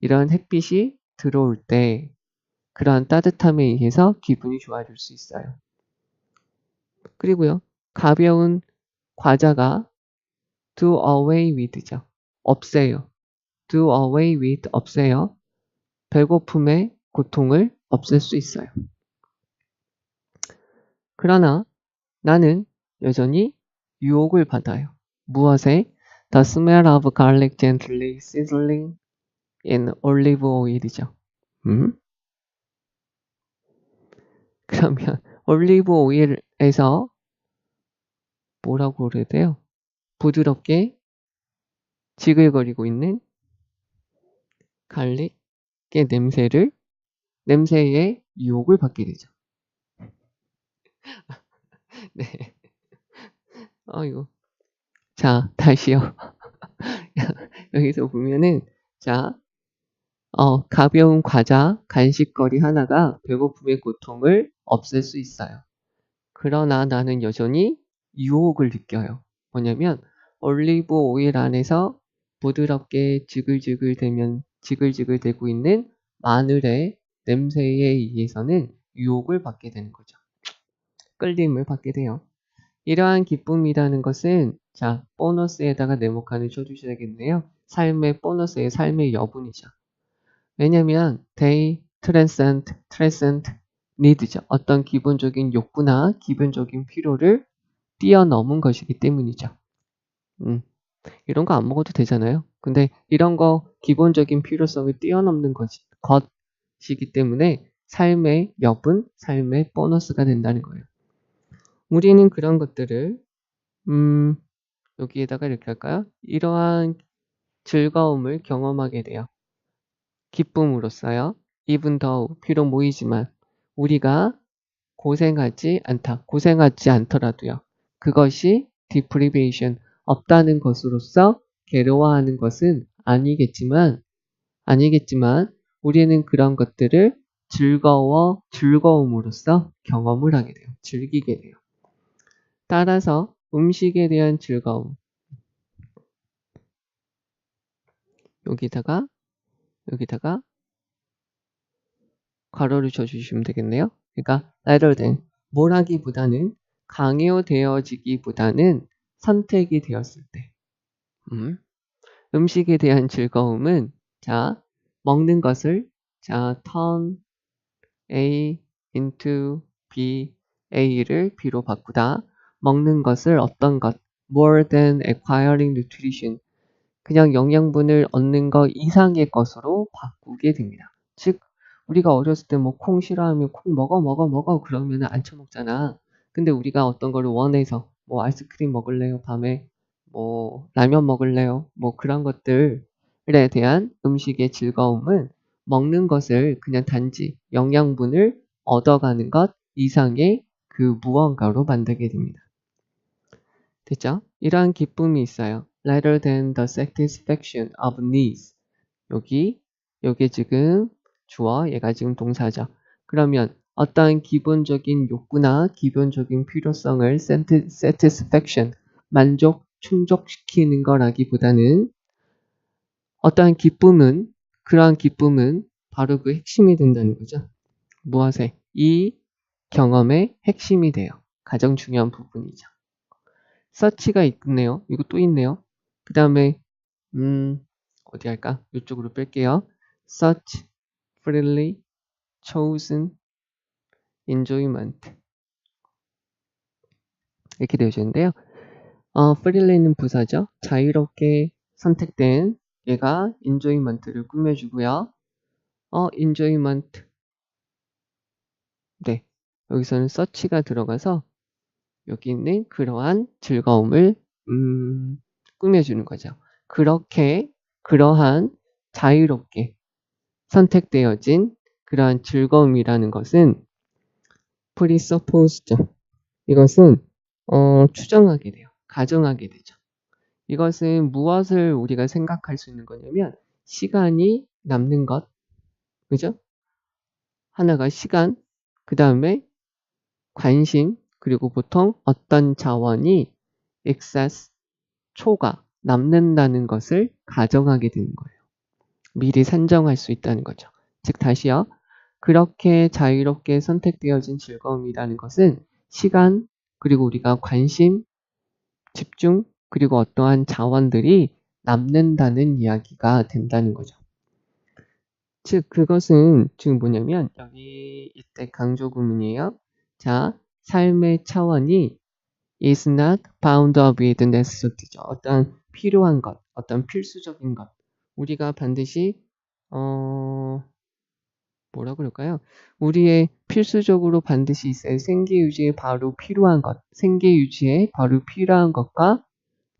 이러한 햇빛이 들어올 때 그러한 따뜻함에 의해서 기분이 좋아질 수 있어요. 그리고요, 가벼운 과자가 do away with죠. 없애요. do away with 없애요. 배고픔의 고통을 없앨 수 있어요. 그러나 나는 여전히 유혹을 받아요. 무엇에? The smell of garlic gently sizzling in olive oil이죠. 그러면 올리브 오일에서 뭐라고 그래야 돼요? 부드럽게 지글거리고 있는 갈릭의 냄새에 유혹을 받게 되죠. 네. 이거. 자, 다시요. 여기서 보면은, 자, 가벼운 과자, 간식거리 하나가 배고픔의 고통을 없앨 수 있어요. 그러나 나는 여전히 유혹을 느껴요. 뭐냐면, 올리브 오일 안에서 부드럽게 지글지글 되고 있는 마늘의 냄새에 의해서는 유혹을 받게 되는 거죠. 끌림을 받게 돼요. 이러한 기쁨이라는 것은 자, 보너스에다가 네모칸을 쳐주셔야겠네요. 삶의 보너스의 삶의 여분이죠. 왜냐면 they transcend need죠. 어떤 기본적인 욕구나 기본적인 필요를 뛰어넘은 것이기 때문이죠. 이런 거 안 먹어도 되잖아요. 근데 이런 거 기본적인 필요성을 뛰어넘는 것이기 때문에 삶의 여분, 삶의 보너스가 된다는 거예요. 우리는 그런 것들을 여기에다가 이렇게 할까요? 이러한 즐거움을 경험하게 돼요. 기쁨으로써요. even though 비록 모이지만 우리가 고생하지 않더라도요. 그것이 deprivation 없다는 것으로서 괴로워하는 것은 아니겠지만 우리는 그런 것들을 즐거움으로써 경험을 하게 돼요. 즐기게 돼요. 따라서 음식에 대한 즐거움 여기다가 괄호를 쳐주시면 되겠네요. 그러니까 rather than 뭘 하기보다는 강요되어지기보다는 선택이 되었을 때 음식에 대한 즐거움은 자 먹는 것을 자 turn A into B A를 B로 바꾸다 먹는 것을 어떤 것 more than acquiring nutrition 그냥 영양분을 얻는 것 이상의 것으로 바꾸게 됩니다. 즉 우리가 어렸을 때 뭐 콩 싫어하면 콩 먹어 그러면 안 처먹잖아. 근데 우리가 어떤 거를 원해서 뭐 아이스크림 먹을래요? 밤에 뭐 라면 먹을래요? 뭐 그런 것들에 대한 음식의 즐거움은 먹는 것을 그냥 단지 영양분을 얻어가는 것 이상의 그 무언가로 만들게 됩니다. 됐죠? 이러한 기쁨이 있어요. Rather than the satisfaction of needs. 요게 지금 주어, 얘가 지금 동사죠. 그러면 어떠한 기본적인 욕구나 기본적인 필요성을 satisfaction, 충족시키는 거라기보다는 어떠한 그러한 기쁨은 바로 그 핵심이 된다는 거죠. 무엇에? 이 경험의 핵심이 돼요. 가장 중요한 부분이죠. 서치가 있네요. 이거 또 있네요. 그 다음에 어디 할까? 이쪽으로 뺄게요. Such freely chosen enjoyment 이렇게 되어있는데요. freely는 부사죠. 자유롭게 선택된 얘가 enjoyment를 꾸며주고요. enjoyment 네, 여기서는 such가 들어가서 여기 있는 그러한 즐거움을 꾸며주는 거죠. 그러한 자유롭게 선택되어진 그러한 즐거움이라는 것은 presupposed 이것은 추정하게 돼요. 가정하게 되죠. 이것은 무엇을 우리가 생각할 수 있는 거냐면 시간이 남는 것, 그죠? 하나가 시간, 그 다음에 관심, 그리고 보통 어떤 자원이 excess, 초과, 남는다는 것을 가정하게 되는 거예요. 미리 산정할 수 있다는 거죠. 즉 다시요. 그렇게 자유롭게 선택되어진 즐거움이라는 것은 시간, 그리고 우리가 관심, 집중, 그리고 어떠한 자원들이 남는다는 이야기가 된다는 거죠. 즉 그것은 지금 뭐냐면 여기 이때 강조 구문이에요. 자, 삶의 차원이 is not bound up with necessity죠. 어떤 필요한 것, 어떤 필수적인 것. 우리가 반드시 뭐라 그럴까요? 우리의 필수적으로 반드시 있어야 생계 유지에 바로 필요한 것, 생계 유지에 바로 필요한 것과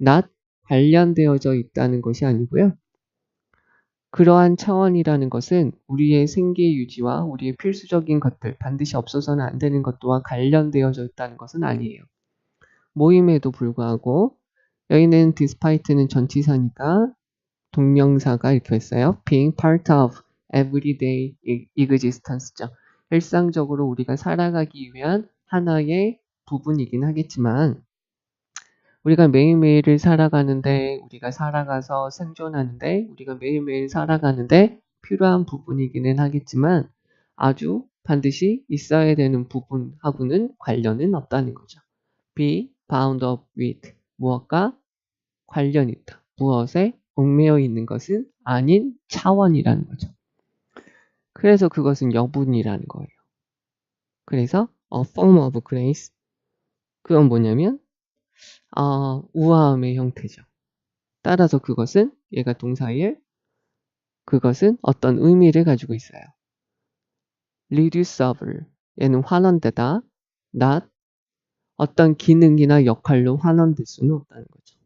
not 관련되어져 있다는 것이 아니고요. 그러한 차원이라는 것은 우리의 생계 유지와 우리의 필수적인 것들, 반드시 없어서는 안 되는 것들과 관련되어져 있다는 것은 아니에요. 모임에도 불구하고 여기는 despite는 전치사니까 동명사가 이렇게 했어요. being part of everyday existence죠. 일상적으로 우리가 살아가기 위한 하나의 부분이긴 하겠지만 우리가 매일매일을 살아가는데 우리가 살아가서 생존하는데 우리가 매일매일 살아가는데 필요한 부분이기는 하겠지만 아주 반드시 있어야 되는 부분하고는 관련은 없다는 거죠. be bound up with 무엇과 관련 있다. 무엇에 얽매여 있는 것은 아닌 차원이라는 거죠. 그래서 그것은 여분이라는 거예요. 그래서 a form of grace 그건 뭐냐면 우아함의 형태죠. 따라서 그것은 얘가 동사일 그것은 어떤 의미를 가지고 있어요. reducible 얘는 환원되다 not 어떤 기능이나 역할로 환원될 수는 없다는 거죠.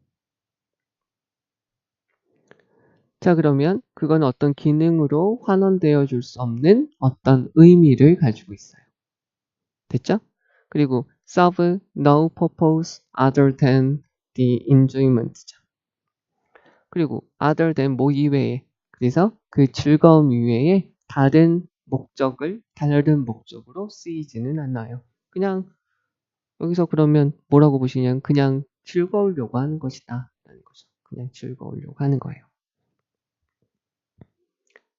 자 그러면 그건 어떤 기능으로 환원되어 줄 수 없는 어떤 의미를 가지고 있어요. 됐죠? 그리고 serve no purpose other than the enjoyment죠. 그리고 other than 뭐 이외에 그래서 그 즐거움 이외에 다른 목적으로 쓰이지는 않아요. 그냥 여기서 그러면 뭐라고 보시냐면 그냥 즐거우려고 하는 것이다 라는 거죠. 그냥 즐거우려고 하는 거예요.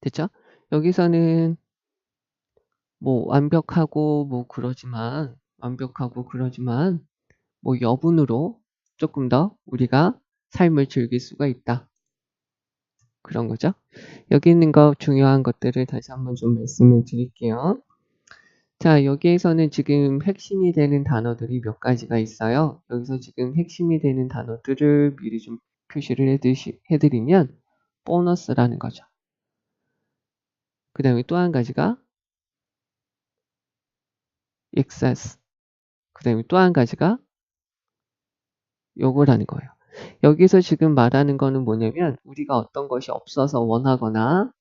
됐죠? 여기서는 뭐 완벽하고 그러지만 뭐 여분으로 조금 더 우리가 삶을 즐길 수가 있다. 그런 거죠. 여기 있는 거 중요한 것들을 다시 한번 좀 말씀을 드릴게요. 자, 여기에서는 지금 핵심이 되는 단어들이 몇 가지가 있어요. 여기서 지금 핵심이 되는 단어들을 미리 좀 표시를 해드리면 보너스라는 거죠. 그 다음에 또 한 가지가 excess. 그 다음에 또 한 가지가 요거라는 거예요. 여기서 지금 말하는 거는 뭐냐면 우리가 어떤 것이 없어서 원하거나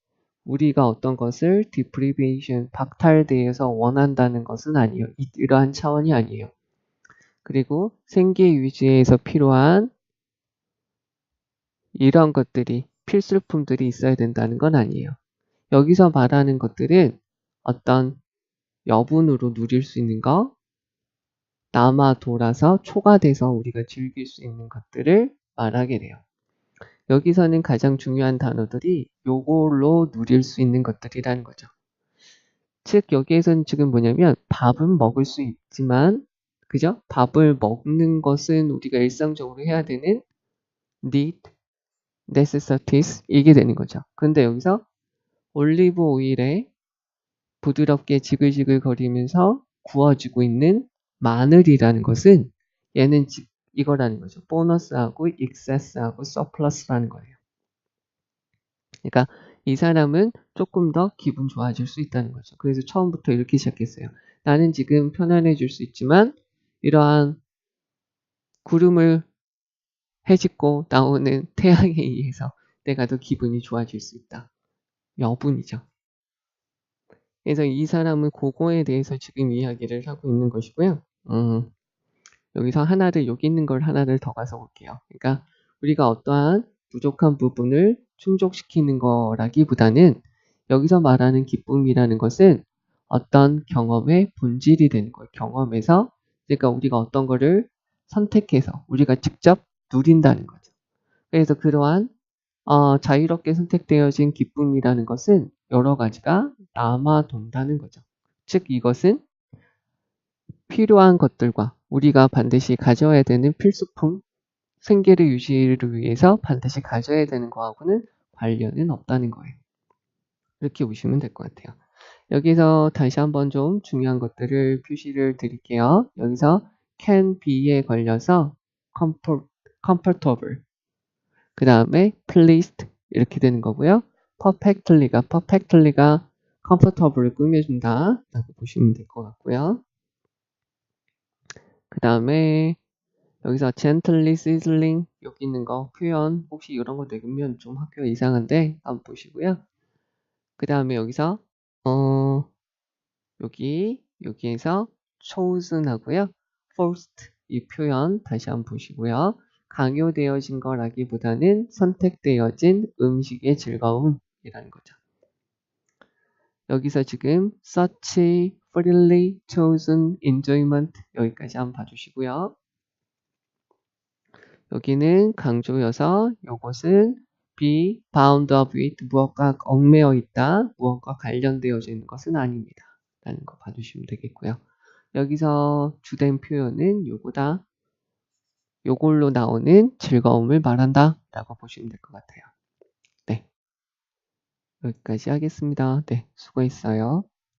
우리가 어떤 것을 deprivation, 박탈되어서 원한다는 것은 아니에요. 이러한 차원이 아니에요. 그리고 생계 유지에서 필요한 이런 것들이 필수품들이 있어야 된다는 건 아니에요. 여기서 말하는 것들은 어떤 여분으로 누릴 수 있는 거, 남아 돌아서 초과돼서 우리가 즐길 수 있는 것들을 말하게 돼요. 여기서는 가장 중요한 단어들이 요걸로 누릴 수 있는 것들이라는 거죠. 즉 여기에서는 지금 뭐냐면 밥은 먹을 수 있지만 그죠? 밥을 먹는 것은 우리가 일상적으로 해야 되는 need, necessities 이게 되는 거죠. 근데 여기서 올리브 오일에 부드럽게 지글지글 거리면서 구워지고 있는 마늘이라는 것은 얘는 이거라는 거죠. 보너스하고 excess하고 surplus라는 거예요. 그러니까 이 사람은 조금 더 기분 좋아질 수 있다는 거죠. 그래서 처음부터 이렇게 시작했어요. 나는 지금 편안해질 수 있지만 이러한 구름을 헤집고 나오는 태양에 의해서 내가 더 기분이 좋아질 수 있다. 여분이죠. 그래서 이 사람은 그거에 대해서 지금 이야기를 하고 있는 것이고요. 여기서 하나를, 여기 있는 걸 하나를 더 가서 볼게요. 그러니까 우리가 어떠한 부족한 부분을 충족시키는 거라기보다는 여기서 말하는 기쁨이라는 것은 어떤 경험의 본질이 되는 거예요. 경험에서, 그러니까 우리가 어떤 거를 선택해서 우리가 직접 누린다는 거죠. 그래서 그러한 자유롭게 선택되어진 기쁨이라는 것은 여러 가지가 남아 돈다는 거죠. 즉 이것은 필요한 것들과 우리가 반드시 가져야 되는 필수품, 생계를 유지를 위해서 반드시 가져야 되는 거하고는 관련은 없다는 거예요. 이렇게 보시면 될 것 같아요. 여기서 다시 한번 좀 중요한 것들을 표시를 드릴게요. 여기서 can be에 걸려서 comfortable, 그 다음에 pleased 이렇게 되는 거고요. perfectly가 comfortable을 꾸며준다 라고 보시면 될 것 같고요. 그 다음에 여기서 gently sizzling 여기 있는 거 표현 혹시 이런 거 내면 좀 학교가 이상한데 한번 보시고요. 그 다음에 여기서 여기에서 chosen 하고요. forced 이 표현 다시 한번 보시고요. 강요되어진 거라기보다는 선택되어진 음식의 즐거움이라는 거죠. 여기서 지금 such freely chosen enjoyment 여기까지 한번 봐주시고요. 여기는 강조여서 이것은 be bound up with 무엇과 얽매여 있다, 무엇과 관련되어져 있는 것은 아닙니다. 라는 거 봐주시면 되겠고요. 여기서 주된 표현은 요거다. 요걸로 나오는 즐거움을 말한다 라고 보시면 될 것 같아요. 네, 여기까지 하겠습니다. 네, 수고했어요.